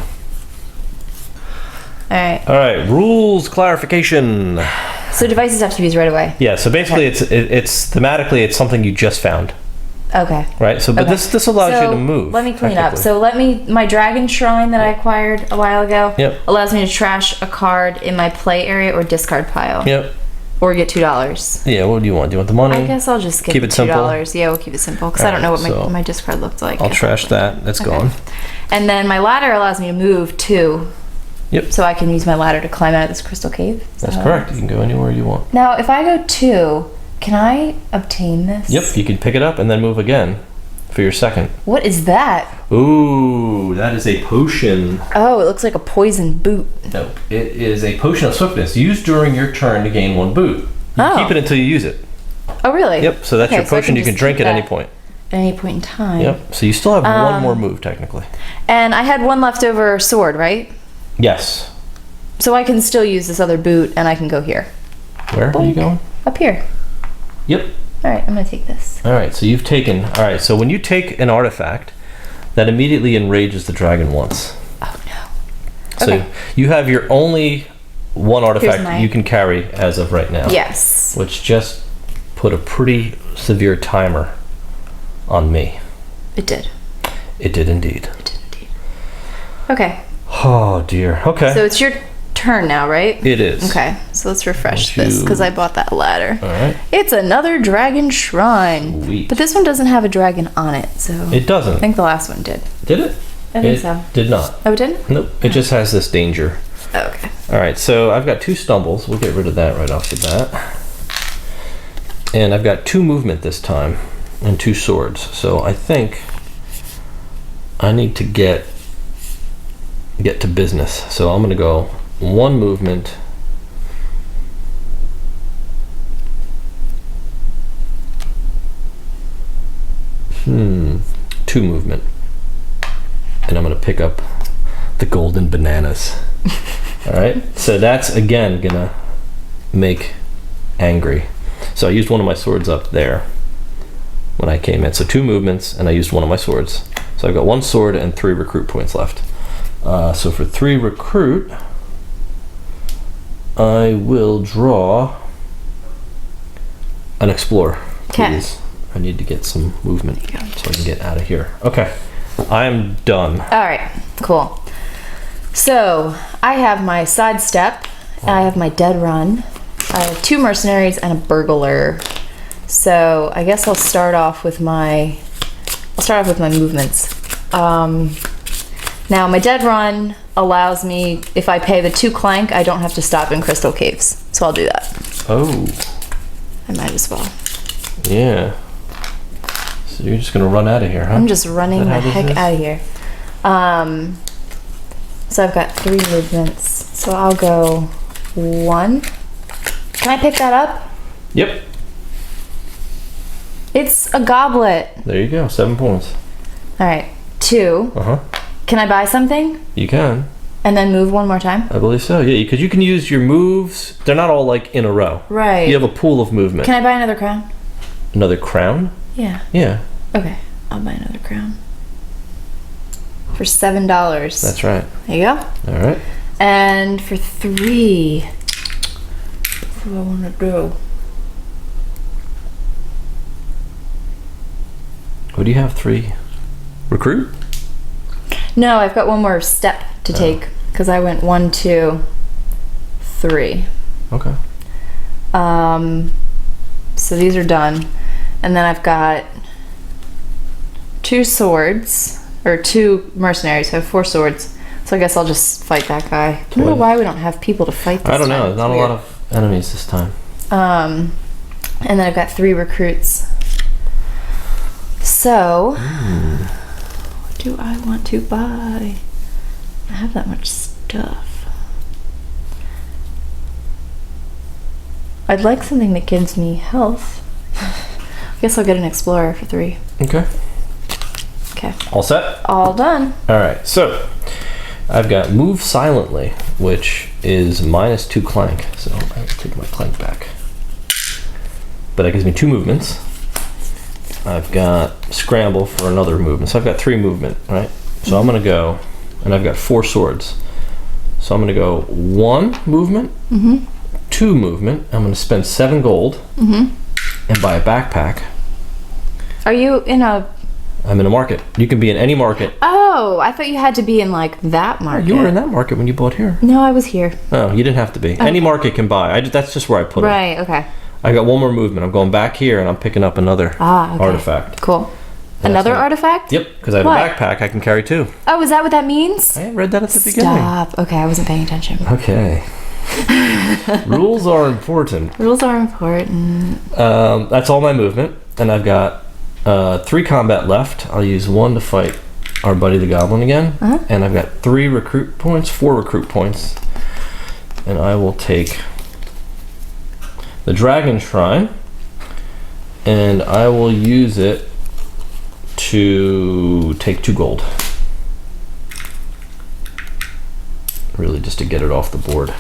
All right. All right, rules clarification. So devices have to be used right away. Yeah, so basically, Okay. it's thematically it's something you just found, Okay. right? So, but Okay. this allows you So, to move. Let me clean up. technically. So my dragon shrine that I acquired a while ago Yep. allows me to trash a card in my play area or discard pile. Yep. Or get $2. Yeah. What do you want? Do you want the money? I guess I'll just get Keep the it simple? $2. Yeah, we'll keep it simple because I don't know what Alright, so my discard looked like. I'll trash that. That's Okay. gone. And then my ladder allows me to move too. Yep. So I can use my ladder to climb out of this crystal cave. Is That's that correct. how You can go anywhere you want. Now, if I go 2, can I obtain this? Yep. You can pick it up and then move again for your second. What is that? Ooh, that is a potion. Oh, it looks like a poison boot. No, it is a potion of swiftness used during your turn to gain 1 boot. You Oh. keep it until you use it. Oh, really? Yep. So that's Okay, your so I potion. You can just drink keep at any that point. At any point in time. Yep. So you still have 1 more move technically. And I had 1 leftover sword, right? Yes. So I can still use this other boot and I can go here. Where are you Boink. going? Up here. Yep. All right, I'm going to take this. All right. So you've taken. All right. So when you take an artifact, that immediately enrages the dragon once. Oh, no. So Okay. you have your only 1 artifact my- you can carry as of right now. Yes. Which just put a pretty severe timer on me. It did. It did indeed. It did indeed. Okay. Oh dear. Okay. So it's your turn now, right? it is. Okay. So let's refresh Don't this you- because I bought that ladder. All right. It's another dragon shrine. Sweet. But this one doesn't have a dragon on it, so It I doesn't. think the last one did. Did it? I think It so. did not. Oh, it didn't? Nope. It just has this danger. Oh, okay. All right. So I've got 2 stumbles. We'll get rid of that right off the bat. And I've got 2 movement this time and 2 swords. So I think I need to get to business. So I'm going to go 1 movement. Two movement. And I'm going to pick up the golden bananas. All right. So that's again going to make angry. So I used one of my swords up there when I came in. So 2 movements, and I used one of my swords. So I've got 1 sword and 3 recruit points left. So for 3 recruit, I will draw an explorer. 'Kay. Please. I need to get some movement so I can get out of here. Okay. I am done. All right. Cool. So I have my sidestep. I have my dead run. I have 2 mercenaries and a burglar. So I guess I'll start off with my movements. Now my dead run allows me, if I pay the 2 clank, I don't have to stop in crystal caves. So I'll do that. Oh, I might as well. yeah. So you're just gonna run out of here, huh? I'm just running Is the that how this heck is? out of here. So I've got 3 movements. So I'll go 1. Can I pick that up? Yep. It's a goblet. There you go. 7 points. All right. 2. Uh-huh. Can I buy something You can. and then move 1 more time? I believe so. Yeah, because you can use your moves. They're not all like in a row. Right. You have a pool of movement. Can I buy another crown? Another crown? Yeah. Yeah, Okay. I'll buy another crown. For $7. that's right. There you go. All right. And for 3. What do I want to do? What do you have? 3? Recruit? No, I've got 1 more step to take because I went 1, 2, 3. Okay. So these are done. And then I've got 2 swords, or 2 mercenaries. So I have 4 swords. So I guess I'll just fight that guy. I don't know why we don't have people to fight this I don't know. time. There's not a lot of enemies this time. And then I've got 3 recruits. So, what do I want to buy? I have that much stuff. I'd like something that gives me health. I guess I'll get an explorer for 3. Okay. Okay. All set? All done. All right. So I've got move silently, which is -2 clank. So I will take my clank back. But that gives me 2 movements. I've got scramble for another movement. So I've got 3 movement, right? So I'm going to go, and I've got 4 swords. So I'm going to go 1 movement, 2 movement. I'm going to spend 7 gold and buy a backpack. Are you in a... I'm in a market. You can be in any market. Oh, I thought you had to be in like that market. You were in that market when you bought here. No, I was here. Oh, you didn't have to be. Okay. Any market can buy. That's just where I put them. Right, okay. I got 1 more movement. I'm going back here and I'm picking up another Okay. artifact. Cool. Another artifact? Yep, because I have What? a backpack. I can carry 2. Oh, is that what that means? I read that at the beginning. Stop. Okay, I wasn't paying attention. Okay. Rules are important. Rules are important. That's all my movement. And I've got 3 combat left. I'll use 1 to fight our buddy the goblin again. And I've got 4 recruit points. And I will take the dragon shrine. And I will use it to take 2 gold. Really just to get it off the board.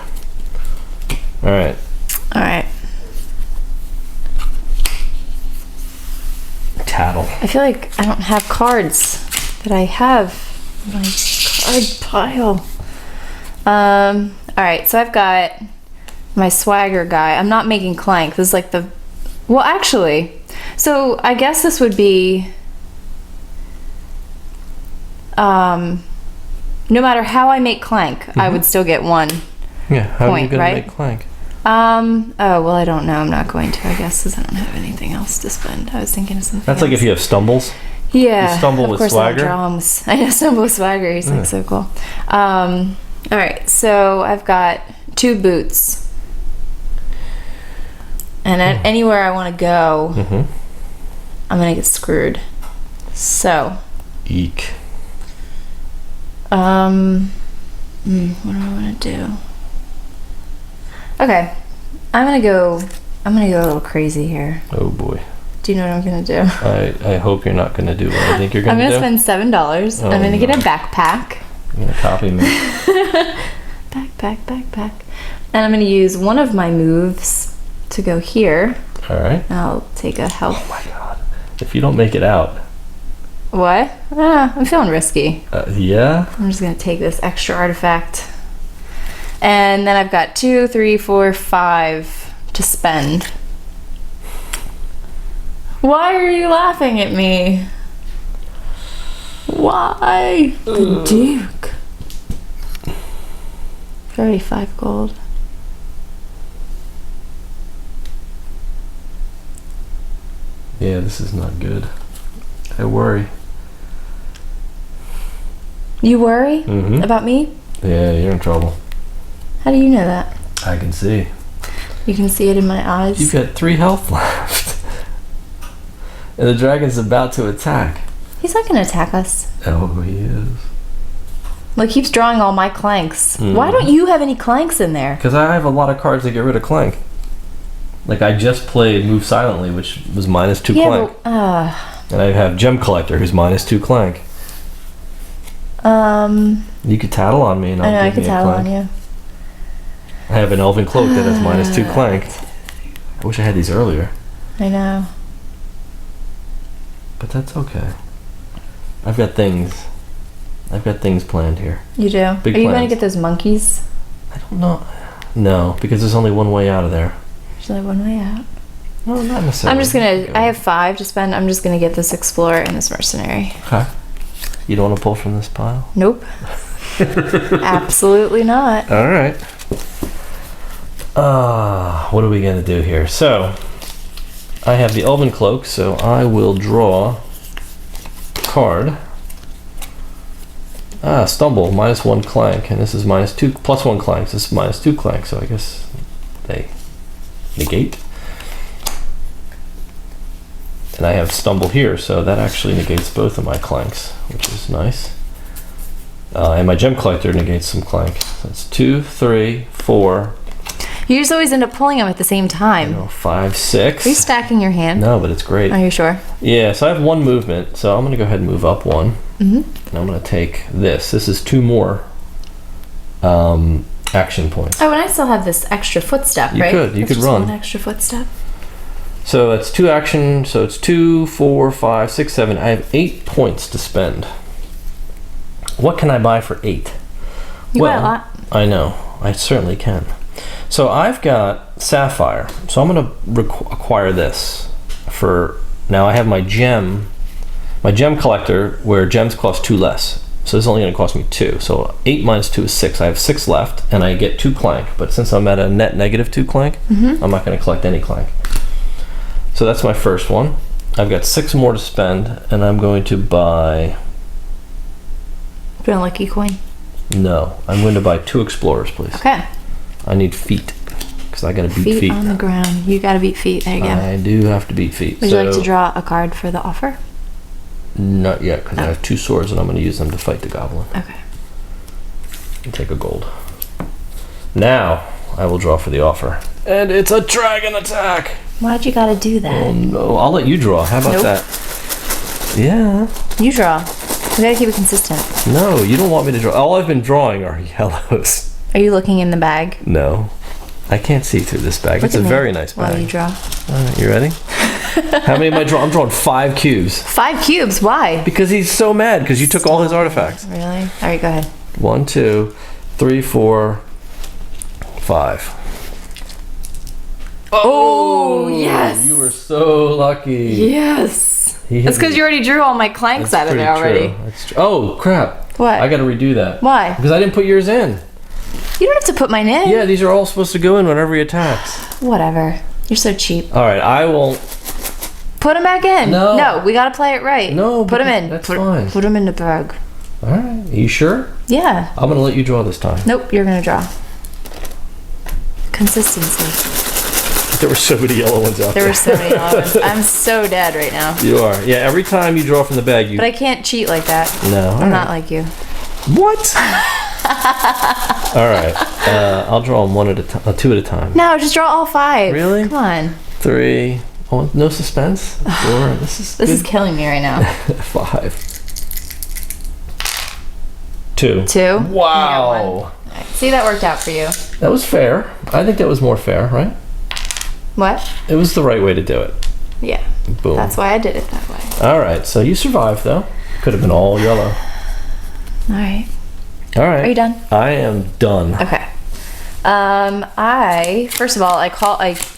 Alright. Alright. Tattle. I feel like I don't have cards that I have in my card pile. Alright, so I've got my swagger guy. I'm not making Clank. This is like the... Well, actually, so I guess this would be... no matter how I make Clank, I would still get 1 Yeah, how are you point, going right? to make Clank? Oh, well, I don't know. I'm not going to, I guess, because I don't have anything else to spend. I was thinking of something That's like else. if you have stumbles. Yeah. You stumble of with course swagger? I draw him with, I know, stumble with swagger. He's like so cool. All right, so I've got 2 boots. And at anywhere I want to go, I'm going to get screwed. So. Eek. What do I want to do? Okay. I'm going to go a little crazy here. Oh boy. Do you know what I'm going to do? I hope you're not going to do what I think you're going I'm to do. going to spend $7. Oh, I'm going to get a no. backpack. You're going to copy me. Backpack. And I'm going to use one of my moves to go here. Alright. I'll take a health. Oh my god. If you don't make it out. What? I'm feeling risky. Yeah? I'm just going to take this extra artifact. And then I've got 2, 3, 4, 5 to spend. Why are you laughing at me? Why? The Duke. 35 gold. Yeah, this is not good. I worry. You worry Mm-hmm. about me? Yeah, you're in trouble. How do you know that? I can see. You can see it in my eyes. You've got 3 health left. And the dragon's about to attack. He's not going to attack us. Oh, he is. Like, keeps drawing all my clanks. Why don't you have any clanks in there? Because I have a lot of cards that get rid of Clank. Like, I just played Move Silently, which was -2 Clank. But, And I have Gem Collector, who's -2 Clank. You could tattle on me and I know, I'll I give could me a tattle Clank. on you. I have an Elven Cloak that has -2 Clank. I wish I had these earlier. I know. But that's okay. I've got things planned here. You do? Big Are you going plans. to get those monkeys? I don't know. No, because there's only one way out of there. There's only one way out. No, not necessarily. I'm just going to... I have 5 to spend. I'm just going to get this explorer and this mercenary. Okay. You don't want to pull from this pile? Nope. Absolutely not. All right. What are we going to do here? So, I have the Elven Cloak, so I will draw a card. Stumble, -1 Clank, and this is -2, +1 Clank, so this is -2 Clank, so I guess they negate. And I have stumble here, so that actually negates both of my clanks, which is nice. And my gem collector negates some clank. So that's 2, 3, 4. You just always end up pulling them at the same time. 5, 6. Are you stacking your hand? No, but it's great. Are you sure? Yeah, so I have one movement, so I'm going to go ahead and move up one. And I'm going to take this. This is 2 more action points. Oh, and I still have this extra footstep, right? You could run. One extra footstep. So that's 2 action, so it's 2, 4, 5, 6, 7. I have 8 points to spend. What can I buy for 8? You got a lot. I know, I certainly can. So I've got Sapphire, so I'm going to acquire this for, now I have my gem collector where gems cost 2 less. So this is only going to cost me 2. So 8 minus 2 is 6. I have 6 left and I get 2 clank, but since I'm at a net negative 2 clank, I'm not going to collect any clank. So that's my first one. I've got 6 more to spend and I'm going to buy... Put a lucky coin. No, I'm going to buy 2 explorers, please. Okay. I need feet, because I gotta beat feet. On the ground. You gotta beat feet. There you go. I do have to beat feet. Would you like to draw a card for the offer? Not yet, because I have 2 swords and I'm gonna use them to fight the goblin. Okay. And take a gold. Now, I will draw for the offer. And it's a dragon attack! Why'd you gotta do that? Oh no, I'll let you draw. How about that? Yeah. You draw. We gotta keep it consistent. No, you don't want me to draw. All I've been drawing are yellows. Are you looking in the bag? No. I can't see through this bag. It's a very nice bag. While you draw. You ready? How many am I drawing? I'm drawing 5 cubes. 5 cubes? Why? Because he's so mad because you took all his artifacts. Really? All right, go ahead. 1, 2, 3, 4, 5. Oh, yes. You were so lucky. Yes. He hit That's because me. you already drew all my clanks out of there already. Oh, crap. What? I got to redo that. Why? Because I didn't put yours in. You don't have to put mine in. Yeah, these are all supposed to go in whenever he attacks. Whatever. You're so cheap. All right, I won't. Put them back in. No. We gotta play it right. No, put them in. That's fine. Put them in the bag. All right, are you sure? Yeah. I'm going to let you draw this time. Nope, you're gonna draw. Consistency. There were so many yellow ones out there. There were so many yellow ones. I'm so dead right now. You are. Yeah, every time you draw from the bag, you... But I can't cheat like that. No. I'm not like you. What? All right. I'll draw them 2 at a time. No, just draw all 5. Really? Come on. 3. Oh, no suspense. 4. This is killing me right now. 5. 2. 2. Wow. Right. See, that worked out for you. That was fair. I think that was more fair, right? What? It was the right way to do it. Yeah. Boom. That's why I did it that way. All right. So you survived, though. Could have been all yellow. All right. All right. Are you done? I am done. Okay. First of all, I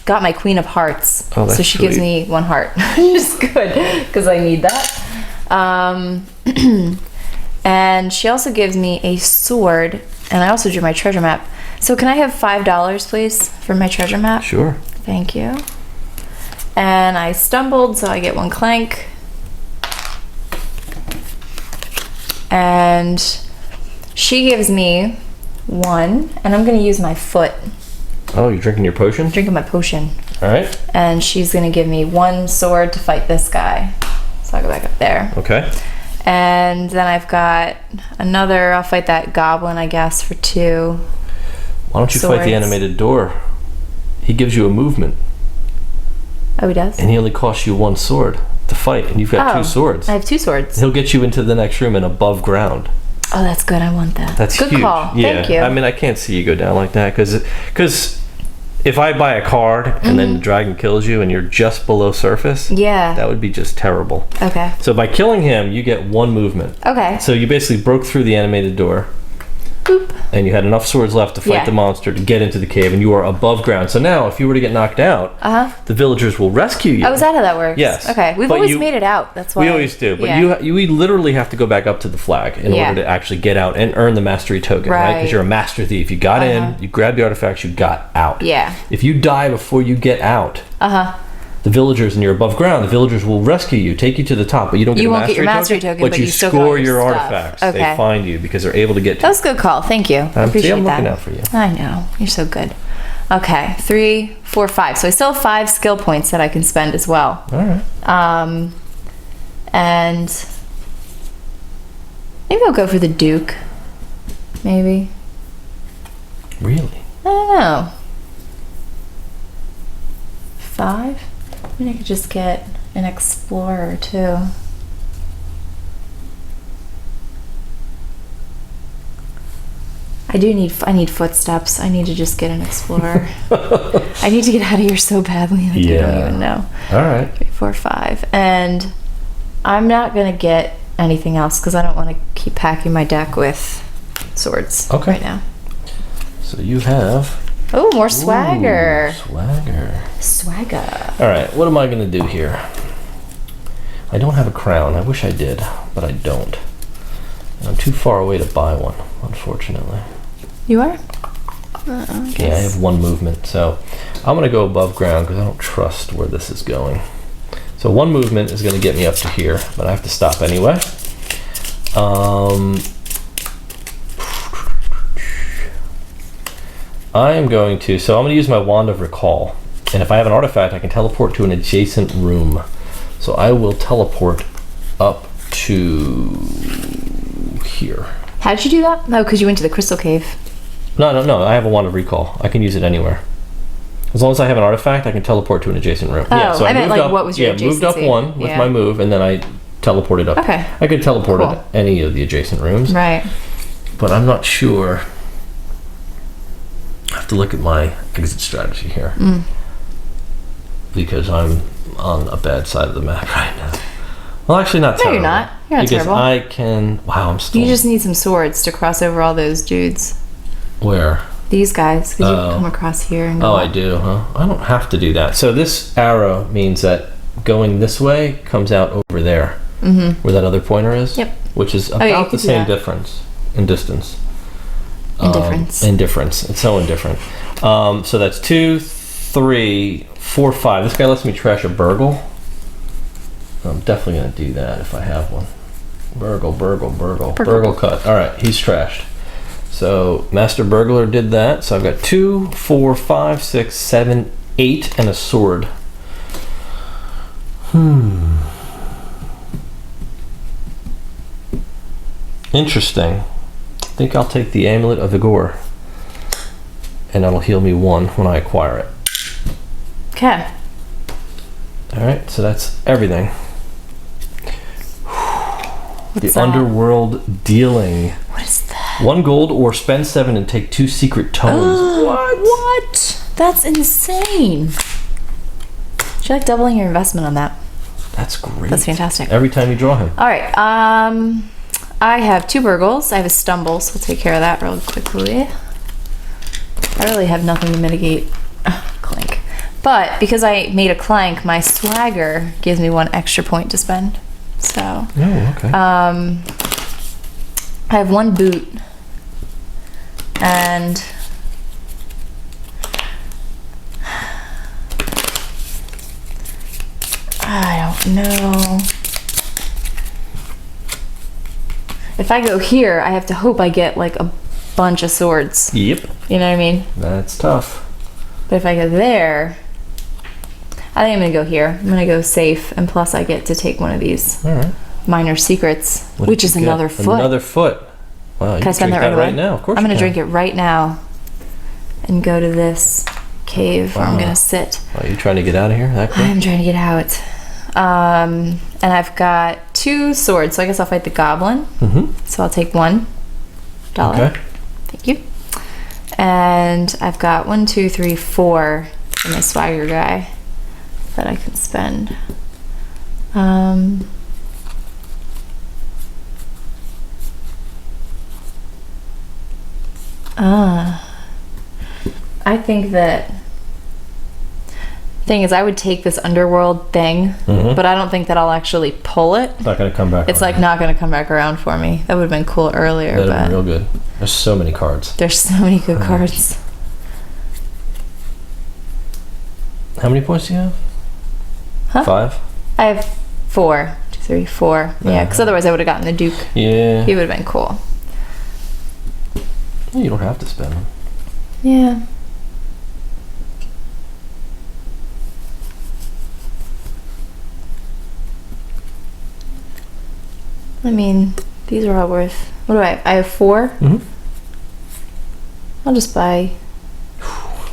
got my Queen of Hearts. Oh, that's so she sweet. gives me 1 heart. Which is good, because I need that. And she also gives me a sword, and I also drew my treasure map. So can I have $5, please, for my treasure map? Sure. Thank you. And I stumbled, so I get 1 clank. And she gives me 1, and I'm gonna use my foot. Oh, you're drinking your potion? Drinking my potion. All right. And she's gonna give me 1 sword to fight this guy. So I'll go back up there. Okay. And then I've got another, I'll fight that goblin, I guess, for 2. Why don't you fight the animated door? He gives you a movement. Oh, he does? And he only costs you 1 sword to fight, and you've got 2 swords. I have 2 swords. He'll get you into the next room and above ground. Oh, that's good. I want that. That's good huge. call. Yeah. Thank you. I mean, I can't see you go down like that because if I buy a card and then the dragon kills you and you're just below surface, yeah, that would be just terrible. Okay. So by killing him, you get 1 movement. Okay. So you basically broke through the animated door. Boop. And you had enough swords left to fight the monster to get into the cave, and you are above ground. So now, if you were to get knocked out, the villagers will rescue you. Oh, is that how that works? Yes. Okay. We've always made it out. That's why. We always do. But you literally have to go back up to the flag in order to actually get out and earn the mastery token, right? Because you're a master thief. You got in, you grabbed the artifacts, you got out. Yeah. If you die before you get out, the villagers, and you're above ground, the villagers will rescue you, take you to the top, but you don't get a mastery token, but you still score got your stuff. artifacts. Okay. They find you because they're able to get to That was a good call. Thank you. I appreciate I'm that. looking out for you. I know. You're so good. Okay, 3, 4, 5. So I still have 5 skill points that I can spend as well. All right. And maybe I'll go for the Duke. Maybe. Really? I don't know. 5? I mean, I could just get an Explorer too. I need footsteps. I need to just get an Explorer. I need to get out of here so badly. Like, I don't even know. All right. 3, 4, 5. And I'm not going to get anything else because I don't want to keep packing my deck with swords right now. So you have... Oh, more swagger. Swagger. Swagger. All right, what am I going to do here? I don't have a crown. I wish I did, but I don't. And I'm too far away to buy one, unfortunately. You are? Yeah, I have 1 movement, so I'm going to go above ground because I don't trust where this is going. So 1 movement is going to get me up to here, but I have to stop anyway. I am going to, so I'm going to use my Wand of Recall. And if I have an artifact, I can teleport to an adjacent room. So I will teleport up to here. How did you do that? No, because you went to the Crystal Cave. No. I have a Wand of Recall. I can use it anywhere. As long as I have an artifact, I can teleport to an adjacent room. Oh, so I meant like what was your adjacency? Moved up 1 with my move, and then I teleported up. Okay. I could teleport at any of the adjacent rooms. Right. But I'm not sure. I have to look at my exit strategy here. Because I'm on a bad side of the map right now. Well, actually not terrible. No, you're not. You're not because terrible. I can... Wow, I'm still... You just need some swords to cross over all those dudes. Where? These guys, because you come across here and go I do, huh? I don't have to do that. So this arrow means that going this way comes out over there, where that other pointer is. Yep. Which is about the same difference in distance. Indifference. It's so indifferent. So that's 2, 3, 4, 5. This guy lets me trash a burgle. I'm definitely going to do that if I have one. Burgle cut. All right, he's trashed. So Master Burglar did that. So I've got 2, 4, 5, 6, 7, 8, and a sword. Interesting. I think I'll take the Amulet of Vigor. And that'll heal me 1 when I acquire it. Okay. Alright, so that's everything. What's the Underworld Dealing. What is that? 1 gold or spend 7 and take 2 secret tomes. What? That's insane. You're like doubling your investment on that. That's great. That's fantastic. Every time you draw him. Alright, I have 2 burgles. I have a stumble, so we'll take care of that real quickly. I really have nothing to mitigate Clank. But because I made a Clank, my swagger gives me 1 extra point to spend. So okay. I have 1 boot and I don't know. If I go here, I have to hope I get like a bunch of swords. Yep. You know what I mean? That's tough. But if I go there, I think I'm gonna go here. I'm gonna go safe, and plus I get to take one of these minor secrets, which is another foot. Another foot. Wow, you can I spend that right now? Of course. I'm gonna drink it right now, and go to this cave where I'm gonna sit. Are you trying to get out of here? That quick? I'm trying to get out. And I've got 2 swords, so I guess I'll fight the goblin. So I'll take $1. Okay. Thank you. And I've got 1, 2, 3, 4 for my swagger guy that I can spend. I think that thing is I would take this underworld thing, but I don't think that I'll actually pull it. It's not gonna come back. It's like not gonna come back around for me. That would have been cool earlier. That'd have been real good. There's so many cards. There's so many good cards. How many points do you have? Huh? 5? I have 4. 2, 3, 4. Yeah, because otherwise I would have gotten the Duke. Yeah. He would have been cool. You don't have to spend them. Yeah. I mean, these are all worth. What do I have? I have 4. Mm-hmm. I'll just buy.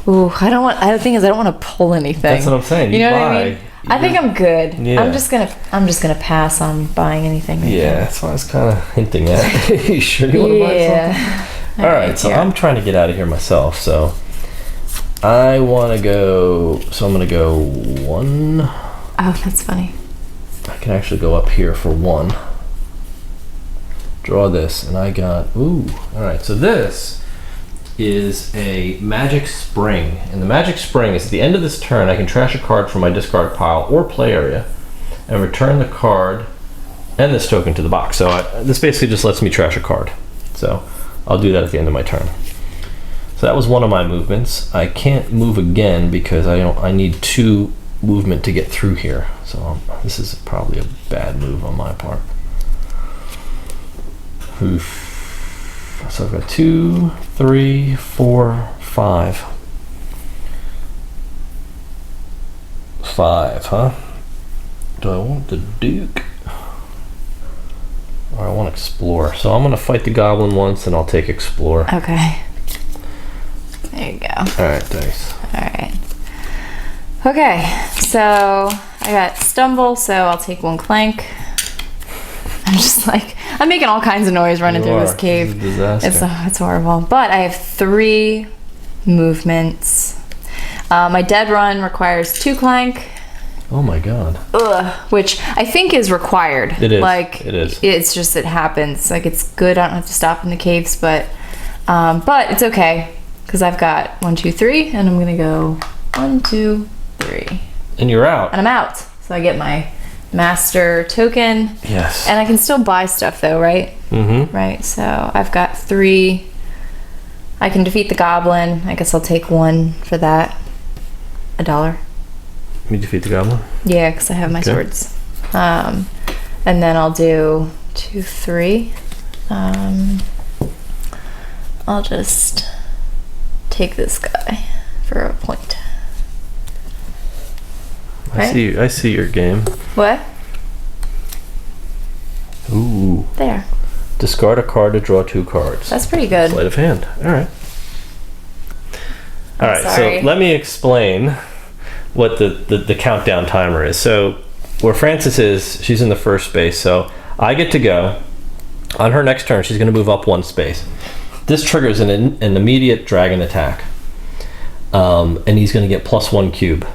Ooh, I don't want. The thing is, I don't want to pull anything. That's what I'm saying. You know what I mean? I think I'm good. Yeah. I'm just gonna pass on buying anything. Right Yeah, now. that's what I was kind of hinting at. You sure you want to buy something? All right, so I'm trying to get out of here myself. So I want to go. So I'm going to go 1. Oh, that's funny. I can actually go up here for 1. Draw this, and I got. Ooh. All right, so this is a magic spring, and the magic spring is at the end of this turn I can trash a card from my discard pile or play area and return the card and this token to the box. So this basically just lets me trash a card, so I'll do that at the end of my turn. So that was one of my movements. I can't move again because I need 2 movement to get through here, so this is probably a bad move on my part. Oof. So I've got 2, 3, 4, 5. 5, huh? Do I want the Duke? Or I want Explore. So I'm going to fight the Goblin once and I'll take Explore. Okay. There you go. Alright, dice. Alright. Okay, so I got Stumble, so I'll take 1 Clank. I'm just like, I'm making all kinds of noise running through this cave. This is a disaster. It's horrible. But I have 3 movements. My dead run requires 2 Clank. Oh my god. Ugh, which I think is required. It is. Like, it is. It's just, it happens. Like, it's good. I don't have to stop in the caves, but it's okay. Because I've got 1, 2, 3, and I'm going to go 1, 2, 3. And you're out. And I'm out. So I get my master token. Yes. And I can still buy stuff though, right? Mm-hmm. Right, so I've got 3. I can defeat the goblin. I guess I'll take 1 for that. $1. You defeat the Goblin? Yeah, because I have my swords. And then I'll do 2, 3. I'll just take this guy for a point. Right? I see your game. What? Ooh. There. Discard a card to draw 2 cards. That's pretty good. Sleight of hand. All right. All right. Sorry. So let me explain what the countdown timer is. So where Frances is, she's in the first space. So I get to go. On her next turn, she's going to move up 1 space. This triggers an immediate dragon attack. And he's going to get +1 cube.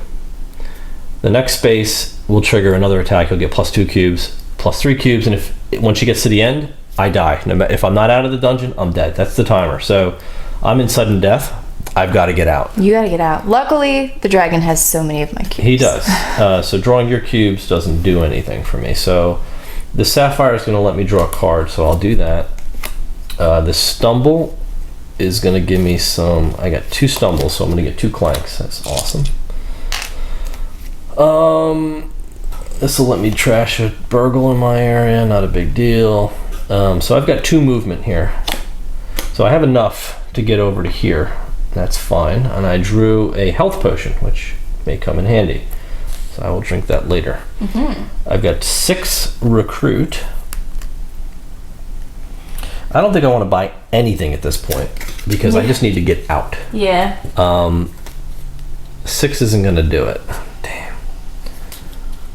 The next space will trigger another attack. He'll get +2 cubes, +3 cubes, and when she gets to the end, I die. If I'm not out of the dungeon, I'm dead. That's the timer. So I'm in sudden death. I've got to get out. You got to get out. Luckily, the dragon has so many of my cubes. He does. So drawing your cubes doesn't do anything for me. So the Sapphire is going to let me draw a card, so I'll do that. The Stumble is going to give me some. I got 2 stumbles, so I'm going to get 2 clanks. That's awesome. This will let me trash a burgle in my area, not a big deal. So I've got 2 movement here. So I have enough to get over to here. That's fine. And I drew a health potion, which may come in handy. So I will drink that later. Mm-hmm. I've got 6 recruit. I don't think I want to buy anything at this point because I just need to get out. Yeah. 6 isn't going to do it. Damn. I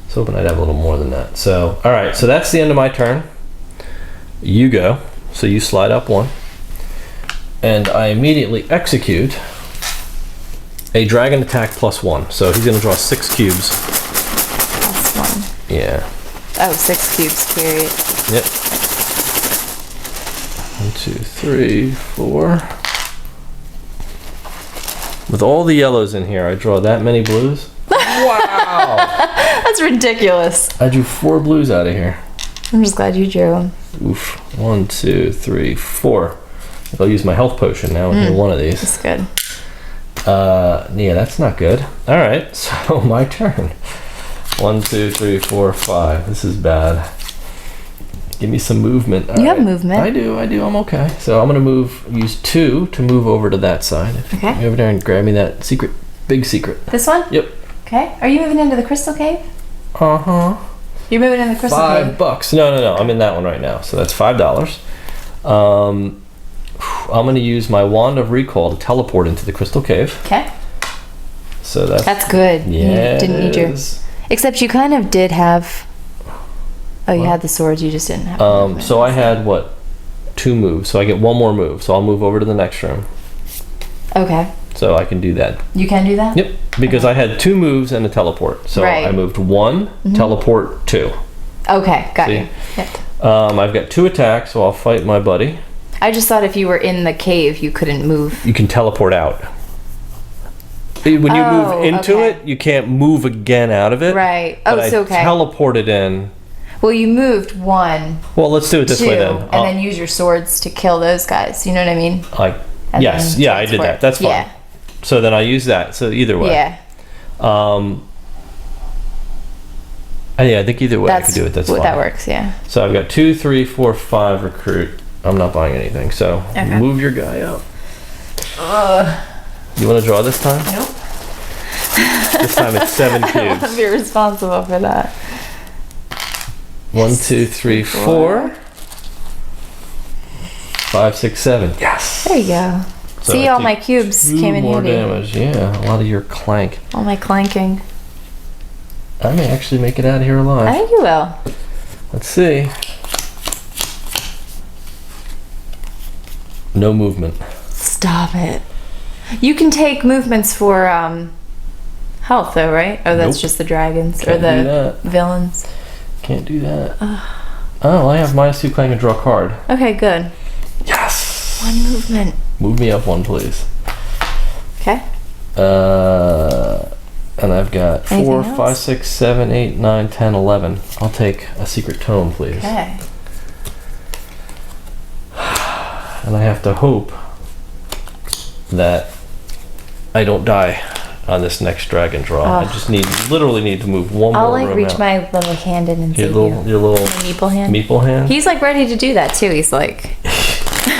was hoping I'd have a little more than that. So, all right. So that's the end of my turn. You go. So you slide up 1. And I immediately execute a dragon attack +1. So he's going to draw 6 cubes. +1. Yeah. Oh, 6 cubes, period. Yep. 1, 2, 3, 4. With all the yellows in here, I draw that many blues. Wow! That's ridiculous. I drew 4 blues out of here. I'm just glad you drew them. Oof. 1, 2, 3, 4. I'll use my health potion now and heal one of these. That's good. Yeah, that's not good. All right, so my turn. 1, 2, 3, 4, 5. This is bad. Give me some movement. You have movement. I do. I'm okay. So I'm gonna use 2 to move over to that side. Okay. Go over there and grab me that big secret. This one? Yep. Okay. Are you moving into the crystal cave? Uh-huh. You're moving in the crystal cave. $5. No. I'm in that one right now. So that's $5. I'm going to use my Wand of Recall to teleport into the crystal cave. Okay. So that's good. Yeah. You didn't need your... Except you kind of did have... Oh, you had the swords, you just didn't have movement. So I had, 2 moves. So I get 1 more move. So I'll move over to the next room. Okay. So I can do that. You can do that? Yep. Because I had 2 moves and a teleport. So Right. I moved 1, teleport 2. Okay, got See? you. Yep. I've got 2 attacks, so I'll fight my buddy. I just thought if you were in the cave, you couldn't move. You can teleport out. When you move into it, you can't move again out of it. Right. But Oh, so okay. I teleported in. Well, you moved 1, Well, let's do it this 2, way then. and then use your swords to kill those guys. You know what I mean? And Yes, then yeah, I did transport. that. That's fine. Yeah. So then I use that. So either way. Yeah. Yeah, I think either way I could do it. That's fine. That works, yeah. So I've got 2, 3, 4, 5 recruit. I'm not buying anything. So move your guy up. You want to draw this time? Nope. This time it's 7 I want to cubes. be responsible for that. 1, 2, 3, 4, 5, 6, 7. Yes. There you go. So See, I all take my cubes 2 came in more handy. damage. Yeah, a lot of your clank. All my clanking. I may actually make it out of here alive. I think you will. Let's see. No movement. Stop it. You can take movements for health, though, right? Oh, that's Nope. just the dragons Can't or do the that. villains. Can't do that. Oh, I have -2 clank and draw a card. Okay, good. Yes. 1 movement. Move me up 1, please. Okay. And I've got 4, Anything else? 5, 6, 7, 8, 9, 10, 11. I'll take a secret tome, please. Okay. And I have to hope that I don't die on this next dragon draw. I just literally need to move 1 I'll more like room reach out. my little hand in and see Your you. little My meeple hand. meeple hand. He's like ready to do that too. He's like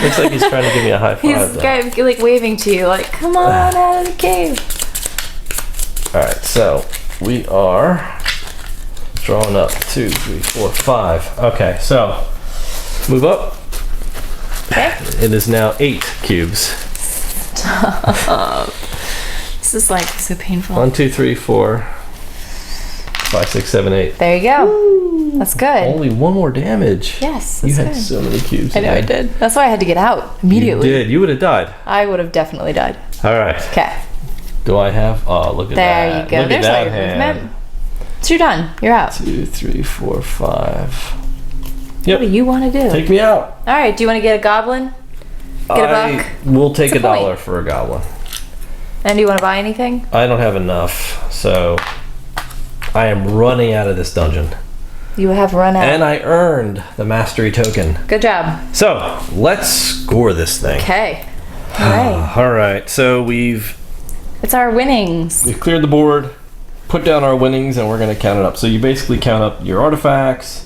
Looks like he's trying to give me a high he's five. Though. like waving to you like come on out of the cave. All right, so we are drawing up 2, 3, 4, 5. Okay, so move up. Okay. It is now 8 cubes. This is like so painful. 1, 2, 3, 4, 5, 6, 7, 8. There you go. That's good. Only 1 more damage. Yes, You that's had good. so many cubes. I know I did. That's why I had to get out immediately. You did. You would have died. I would have definitely died. All right. Okay. Do I have? Oh, look at There that. you go. Look There's at all that your hand. movement. So you're done. You're out. 2, 3, 4, 5. Yep. What do you want to do? Take me out. All right. Do you want to get a goblin? Get a buck? We'll take What's a the point? dollar for a goblin. And do you want to buy anything? I don't have enough, so I am running out of this dungeon. You have run out. And I earned the mastery token. Good job. So let's score this thing. Okay. All right. All right. So we've It's our winnings. cleared the board, put down our winnings, and we're going to count it up. So you basically count up your artifacts,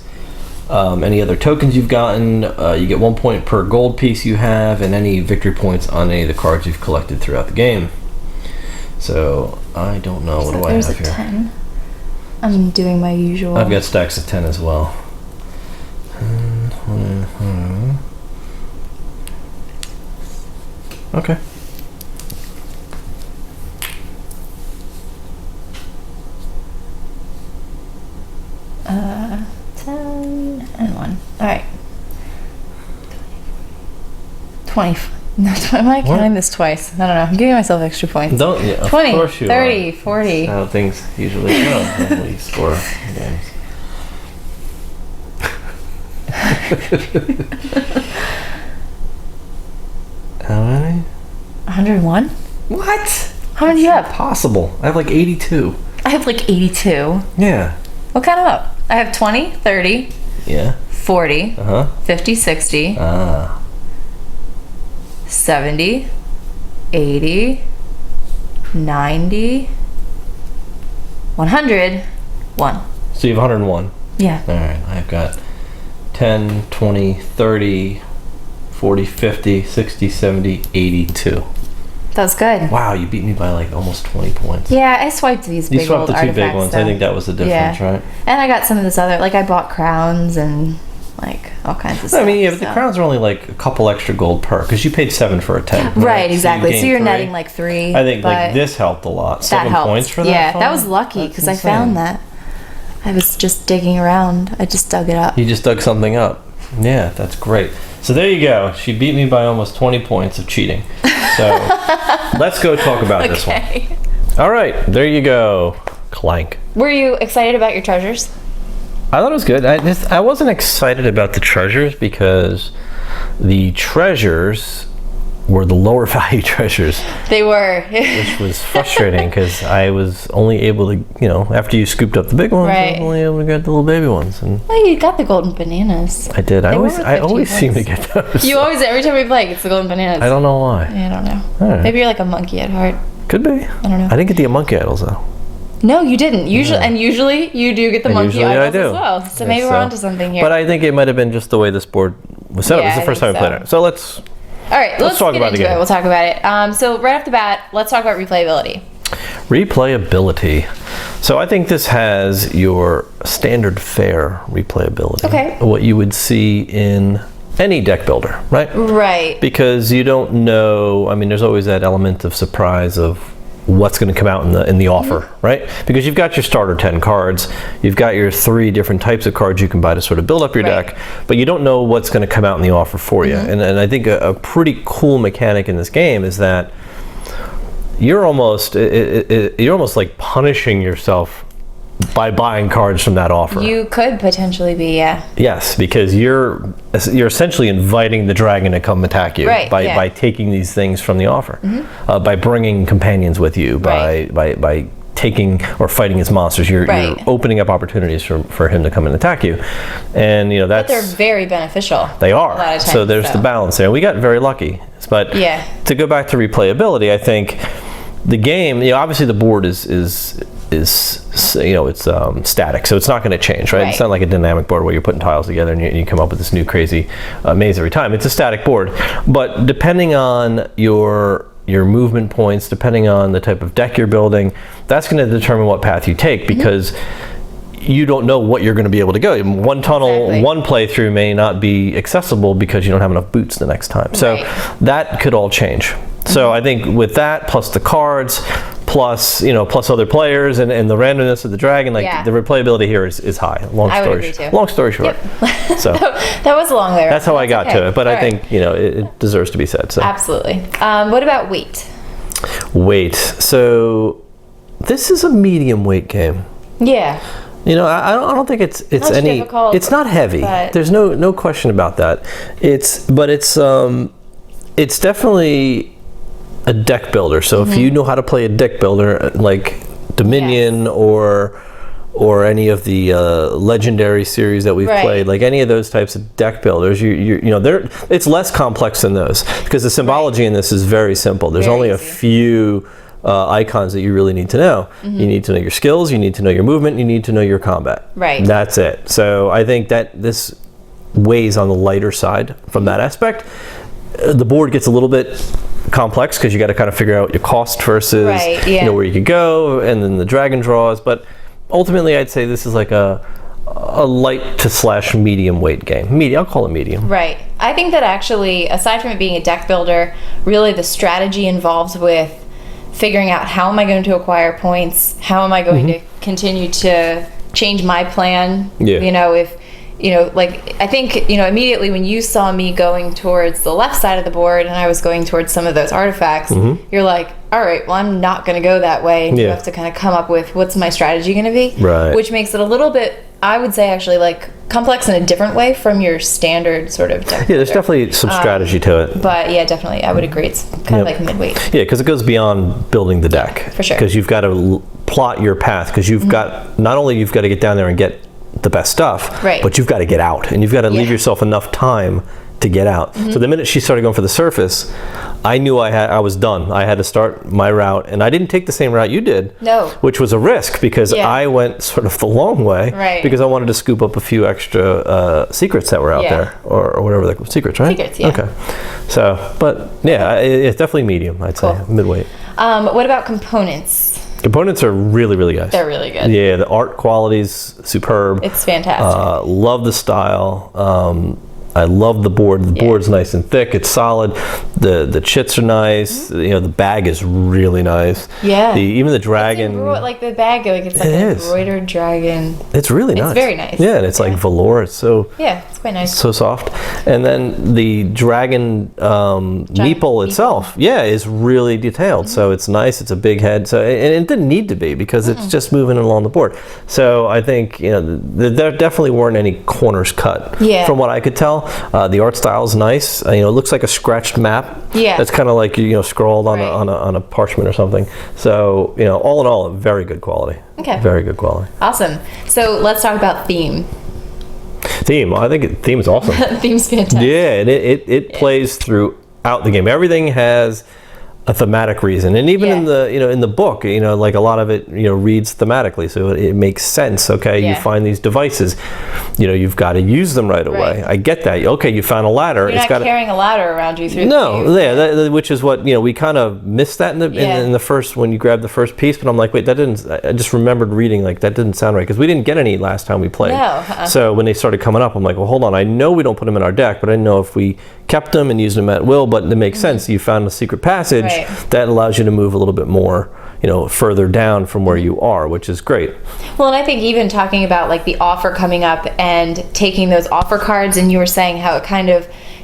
any other tokens you've gotten. You get 1 point per gold piece you have, and any victory points on any of the cards you've collected throughout the game. So I don't know. What do I There's have a here? 10. I'm doing my usual. I've got stacks of 10 as well. Okay. Uh, 10 and 1. All right. 20. No, am I counting this twice? I don't know. I'm giving myself extra points. Don't, yeah, of 20, course you 30, are. 40. That's how things usually go when we score games. How many? 101? What? How many do you have? Possible. I have like 82. I have like 82. Yeah. What kind of up? I have 20, 30, Yeah. 40, Uh-huh. 50, 60, Ah. 70, 80, 90, 100, 1. So you have 101. Yeah. All right. I've got 10, 20, 30, 40, 50, 60, 70, 82. That was good. Wow, you beat me by like almost 20 points. Yeah, I swiped these big You swapped old the 2 big artifacts, ones. though. I think that was the difference, right? And I got some of this other, like I bought crowns and like all kinds of stuff. I mean, yeah, but the crowns are only like a couple extra gold per, because you paid 7 for a 10. Right, exactly. So you're gained 3. netting like 3. I think like but this helped a lot. 7 helped. points for that. Yeah, phone? that was lucky because I found that. I was just digging around. I just dug it up. You just dug something up. Yeah, that's great. So there you go. She beat me by almost 20 points of cheating. So let's go talk about this one. All right, there you go. Clank. Were you excited about your treasures? I thought it was good. I wasn't excited about the treasures because the treasures were the lower value treasures. They were. Which was frustrating because I was only able to, after you scooped up the big ones, I was only able to get the little baby ones. And well, you got the golden bananas. I did. I always seem to get those. You always, every time we play, it's the golden bananas. I don't know why. I don't know. Right. Maybe you're like a monkey at heart. Could be. I don't know. I didn't get the monkey idols though. No, you didn't. Usually you do get the monkey idols as well. So maybe we're onto something here. But I think it might have been just the way this board was set up. It was the first time I played it. So let's talk about it. We'll talk about it. So right off the bat, let's talk about replayability. Replayability. So I think this has your standard fare replayability. Okay. What you would see in any deck builder, right? Right. Because you don't know, I mean, there's always that element of surprise of what's going to come out in the offer, right? Because you've got your starter 10 cards, you've got your 3 different types of cards you can buy to sort of build up your deck, but you don't know what's going to come out in the offer for you. And I think a pretty cool mechanic in this game is that you're almost like punishing yourself by buying cards from that offer. You could potentially be, yeah. Yes, because you're essentially inviting the dragon to come attack you by taking these things from the offer, by bringing companions with you, by taking or fighting his monsters. You're opening up opportunities for him to come and attack you, and but they're very beneficial. They are. A lot of times, so there's the balance there. We got very lucky, but to go back to replayability, I think the game. Obviously the board is static, so it's not going to change, right? It's not like a dynamic board where you're putting tiles together and you come up with this new crazy maze every time. It's a static board, but depending on your movement points, depending on the type of deck you're building, that's going to determine what path you take, because you don't know what you're going to be able to go. One tunnel, one playthrough may not be accessible because you don't have enough boots the next time. So that could all change. So I think with that, plus the cards, plus other players and the randomness of the dragon, the replayability here is high. Long story short. Yep. So that was a long way. That's how I got to it, but I think it deserves to be said. So absolutely. What about weight? Weight. So this is a medium weight game. Yeah. I don't think it's any difficult, it's not heavy. There's no question about that. It's definitely a deck builder. So if you know how to play a deck builder like Dominion or any of the legendary series that we've played, like any of those types of deck builders, it's less complex than those, because the symbology in this is very simple. There's only a few icons that you really need to know. You need to know your skills, you need to know your movement, you need to know your combat. Right. That's it. So I think that this weighs on the lighter side from that aspect. The board gets a little bit complex because you got to kind of figure out your cost versus where you could go, and then the dragon draws. But ultimately, I'd say this is like a light to / medium weight game. I'll call it medium. Right. I think that actually, aside from it being a deck builder, really the strategy involved with figuring out how am I going to acquire points, how am I going to continue to change my plan. I think, immediately when you saw me going towards the left side of the board and I was going towards some of those artifacts, you're like, all right, well, I'm not going to go that way. And you have to kind of come up with what's my strategy going to be. Right. Which makes it a little bit, I would say, actually, like, complex in a different way from your standard sort of deck. Yeah, there's definitely some strategy to it. But yeah, definitely, I would agree. It's kind of like midweight. Yeah, because it goes beyond building the deck. For sure. Because you've got to plot your path, because you've got, not only you've got to get down there and get the best stuff, but you've got to get out, and you've got to leave yourself enough time to get out. So the minute she started going for the surface, I knew I was done. I had to start my route, and I didn't take the same route you did. No. Which was a risk because Yeah. I went sort of the long way. Right. Because I wanted to scoop up a few extra secrets that were out Yeah. there, or whatever they're called. Secrets, right? Secrets, yeah. Okay. So, but yeah, it's definitely medium. I'd say Cool. midweight. What about components? Components are really, really good. They're really good. Yeah, the art quality's superb. It's fantastic. Love the style. I love the board. The board's nice and thick. It's solid. The chits are nice. You know, the bag is really nice. Yeah. Even the dragon. Like the bag, like it's like It an is. embroidered dragon. It's really nice. It's very nice. Yeah, and it's like velour. It's so Yeah, it's quite nice. so soft. And then the dragon meeple itself, is really detailed. So it's nice. It's a big head. So and it didn't need to be because it's just moving along the board. So I think there definitely weren't any corners cut. Yeah. From what I could tell, the art style is nice. It looks like a scratched map. Yeah. That's kind of like scrawled on Right. on a parchment or something. So all in all, very good quality. Okay. Very good quality. Awesome. So let's talk about theme. Theme. I think theme is awesome. Theme's fantastic. Yeah, and it plays throughout the game. Everything has a thematic reason, and even in the in the book, like a lot of it reads thematically, so it makes sense. Okay, you find these devices, you've got to use them right away. I get that. Okay, you found a ladder. You're not carrying a ladder around you through no, the game. which is what we kind of missed that in the first when you grabbed the first piece. But I'm like, wait, that didn't. I just remembered reading like that didn't sound right because we didn't get any last time we played. No, So when they started coming up, I'm like, well, hold on. I know we don't put them in our deck, but I didn't know if we kept them and used them at will. But it makes sense. You found a secret passage that allows you to move a little bit more, further down from where you are, which is great. Well, and I think even talking about like the offer coming up and taking those offer cards, and you were saying how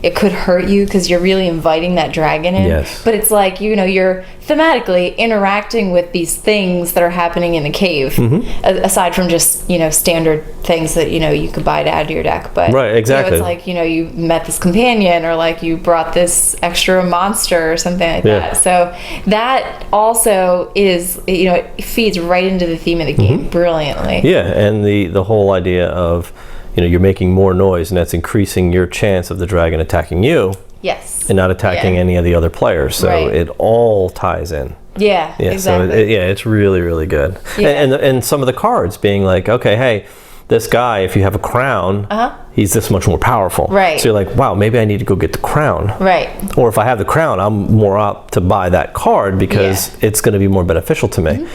it could hurt you because you're really inviting that dragon in. Yes. But it's like, you're thematically interacting with these things that are happening in the cave, aside from just, standard things that, you could buy to add to your deck. But Right, exactly. it's like, you met this companion, or like you brought this extra monster or something like that. So that also is, it feeds right into the theme of the game brilliantly. Yeah, and the whole idea of you're making more noise, and that's increasing your chance of the dragon attacking you. Yes. And not attacking any of the other players. So it all ties in. Yeah, exactly. So it's really, really good. Yeah. And some of the cards being like, okay, hey, this guy, if you have a crown, he's this much more powerful. Right. So you're like, wow, maybe I need to go get the crown. Right. Or if I have the crown, I'm more up to buy that card because it's going to be more beneficial to me.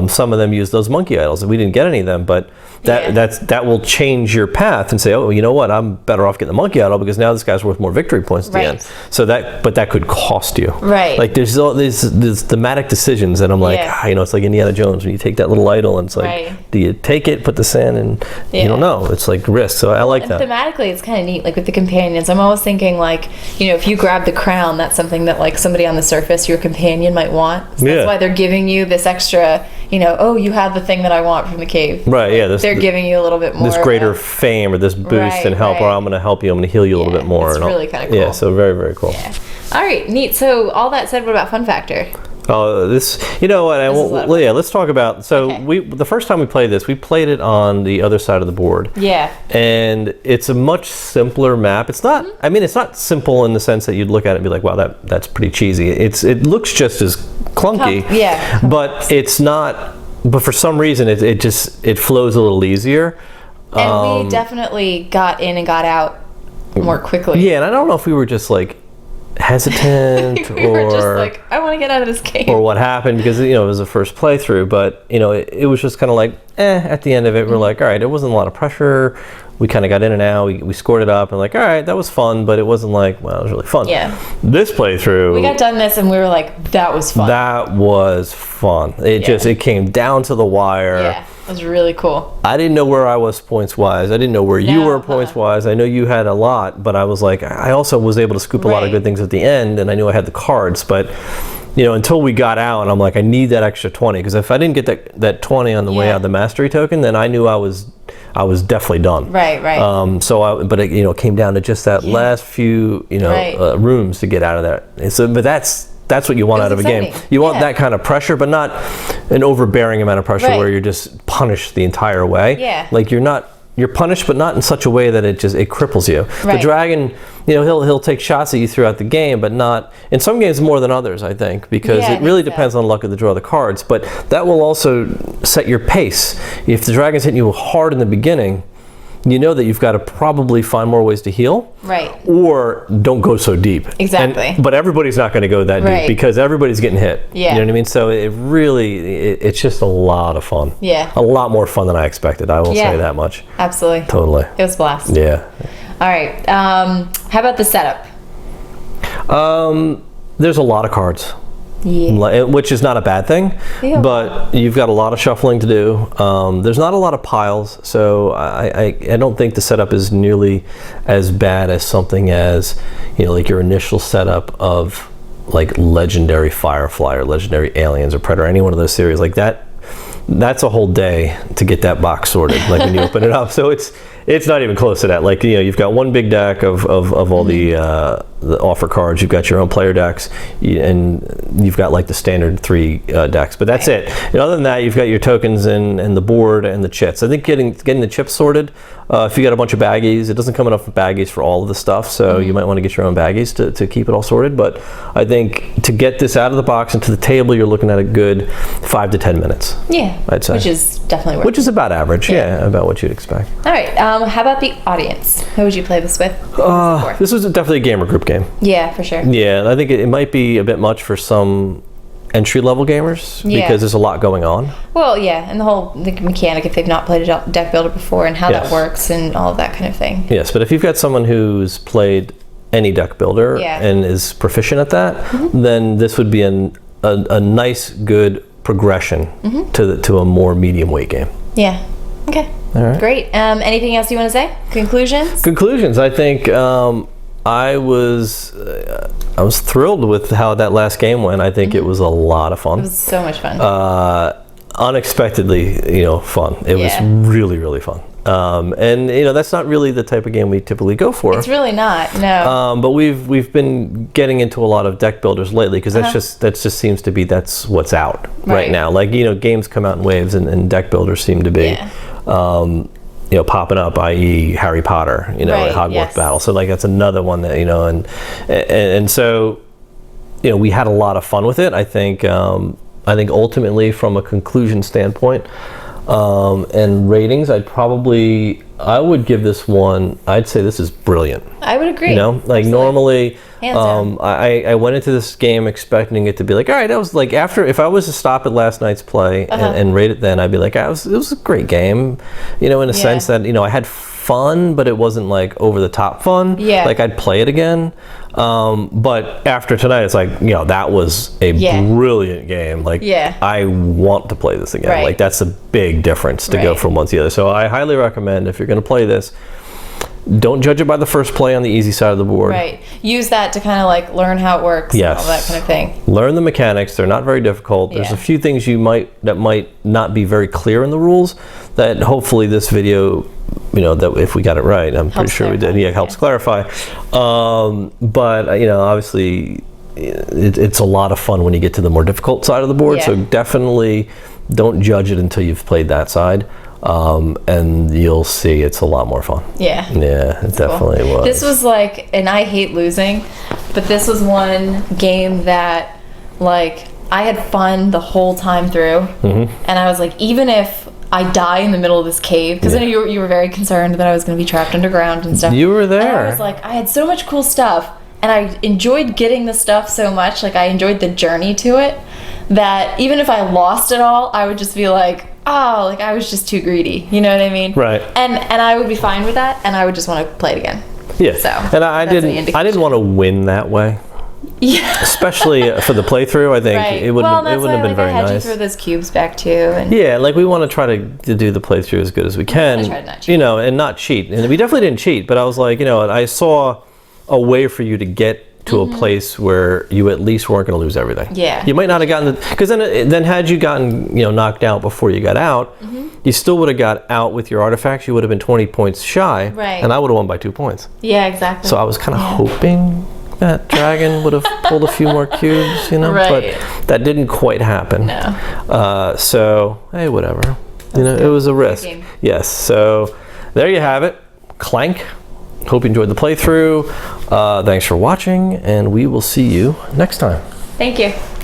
Some of them use those monkey idols, and we didn't get any of them, but that will change your path and say, oh, you know what, I'm better off getting the monkey idol because now this guy's worth more victory points at the end. So that could cost you. Right. Like there's all these thematic decisions, and I'm like, it's like Indiana Jones when you take that little idol, and it's like, do you take it, put this in, and you don't know. It's like risk. So I like that. Thematically, it's kind of neat. Like with the companions, I'm always thinking like, if you grab the crown, that's something that like somebody on the surface, your companion might want. So that's why they're giving you this extra, oh, you have the thing that I want from the cave. Right. Yeah. They're giving you a little bit more. This greater fame or this boost and help, or I'm going to help you. I'm going to heal you a little bit more. It's really kind of cool. Yeah. So very, very cool. Yeah. All right. Neat. So all that said, what about fun factor? Oh, this, you know what? Let's talk about. So the first time we played this, we played it on the other side of the board. Yeah. And it's a much simpler map. It's not. I mean, it's not simple in the sense that you'd look at it and be like, "Wow, that's pretty cheesy." It looks just as clunky. Yeah. But it's not. But for some reason, it flows a little easier. And we definitely got in and got out more quickly. Yeah, and I don't know if we were just like hesitant we were just like, I want to get out of this game, or what happened, because it was the first playthrough, but it was just kind of like at the end of it we're like, all right, it wasn't a lot of pressure, we kind of got in and out, we scored it up and like, all right, that was fun, but it wasn't like, well, it was really fun. This playthrough, we got done this and we were like, that was fun. It came down to the wire. It was really cool. I didn't know where I was points wise. I didn't know where you were points wise. I know you had a lot, but I was like, I also was able to scoop a lot of good things at the end, and I knew I had the cards, but until we got out, and I'm like, I need that extra 20, because if I didn't get that 20 on the way out of the mastery token, then I knew I was definitely done. Right. But it came down to just that last few rooms to get out of there. So, but that's what you want out of a game. You want that kind of pressure, but not an overbearing amount of pressure where you're just punished the entire way. Yeah. Like you're not you're punished, but not in such a way that it cripples you. Right. The dragon, he'll take shots at you throughout the game, but not in some games more than others, I think, because it really depends on the luck of the draw of the cards. But that will also set your pace. If the dragon's hitting you hard in the beginning, you know that you've got to probably find more ways to heal. Right. Or don't go so deep. Exactly. But everybody's not going to go that deep because everybody's getting hit. Yeah. You know what I mean? So it's just a lot of fun. Yeah. A lot more fun than I expected. I will say that much. Absolutely. Totally. It was a blast. Yeah. All right. How about the setup? There's a lot of cards. Yeah. Which is not a bad thing, but you've got a lot of shuffling to do. There's not a lot of piles, so I don't think the setup is nearly as bad as something as, like your initial setup of like Legendary Firefly or Legendary Aliens or Predator, any one of those series like that. That's a whole day to get that box sorted, like when you open it up. So it's not even close to that. Like, you've got one big deck of all the offer cards. You've got your own player decks, and you've got like the standard 3 decks. But that's it. Other than that, you've got your tokens and the board and the chits. I think getting the chips sorted. If you got a bunch of baggies, it doesn't come enough baggies for all of the stuff. So you might want to get your own baggies to keep it all sorted. But I think to get this out of the box and to the table, you're looking at a good 5 to 10 minutes. Yeah. I'd say. Which is definitely worth it. Which is about average. Yeah, about what you'd expect. All right. How about the audience? Who would you play this with? This was definitely a gamer group game. Yeah, for sure. Yeah, I think it might be a bit much for some entry-level gamers because there's a lot going on. Well, yeah, and the mechanic, if they've not played a deck builder before, and how that works and all of that kind of thing. Yes, but if you've got someone who's played any deck builder and is proficient at that, then this would be a nice, good progression to a more medium weight game. Yeah. Okay. All right. Great. Anything else you want to say? Conclusions? Conclusions. I think I was thrilled with how that last game went. I think it was a lot of fun. It was so much fun. Unexpectedly, fun. It was really, really fun. And that's not really the type of game we typically go for. It's really not, no. But we've been getting into a lot of deck builders lately because that just seems to be that's what's out right now. Like games come out in waves, and deck builders seem to be popping up, i.e. Harry Potter, Hogwarts Battle. So like that's another one that and so we had a lot of fun with it. I think ultimately from a conclusion standpoint. And ratings, I would give this one, I'd say this is brilliant. I would agree. Normally, Hands down. I went into this game expecting it to be like, all right, that was like if I was to stop at last night's play and rate it then, I'd be like, it was a great game, in a sense that, I had fun, but it wasn't like over the top fun. Yeah. Like I'd play it again. But after tonight, it's like, that was a brilliant game. Like, I want to play this again. Right. Like that's a big difference to go from one to the other. So I highly recommend if you're going to play this, don't judge it by the first play on the easy side of the board. Right. Use that to kind of like learn how it works and all that kind of thing. Learn the mechanics. They're not very difficult. There's a few things that might not be very clear in the rules that hopefully this video, that if we got it right, I'm pretty sure we did. Yeah, helps clarify. But obviously it's a lot of fun when you get to the more difficult side of the board. So definitely don't judge it until you've played that side. And you'll see it's a lot more fun. Yeah, it definitely was. This was like, and I hate losing, but this was one game that like I had fun the whole time through, and I was like, even if I die in the middle of this cave, because I know you were very concerned that I was going to be trapped underground and stuff. You were there. And I was like, I had so much cool stuff, and I enjoyed getting the stuff so much. Like I enjoyed the journey to it, that even if I lost it all, I would just be like, like I was just too greedy. You know what I mean? Right. And I would be fine with that, and I would just want to play it again. Yeah. So and I didn't want to win that way. Yeah. Especially for the playthrough, I think it wouldn't have been very nice. I had you throw those cubes back too. And like we want to try to do the playthrough as good as we can. I tried not to cheat. And not cheat. And we definitely didn't cheat, but I was like, I saw a way for you to get to a place where you at least weren't going to lose everything. Yeah. You might not have gotten because then had you gotten knocked out before you got out, you still would have got out with your artifacts. You would have been 20 points shy, right? And I would have won by 2 points. Yeah, exactly. So I was kind of hoping that dragon would have pulled a few more cubes, but that didn't quite happen. No. So hey, whatever. It was a risk. Yes. So. there you have it. Clank. Hope you enjoyed the playthrough. Thanks for watching, and we will see you next time. Thank you.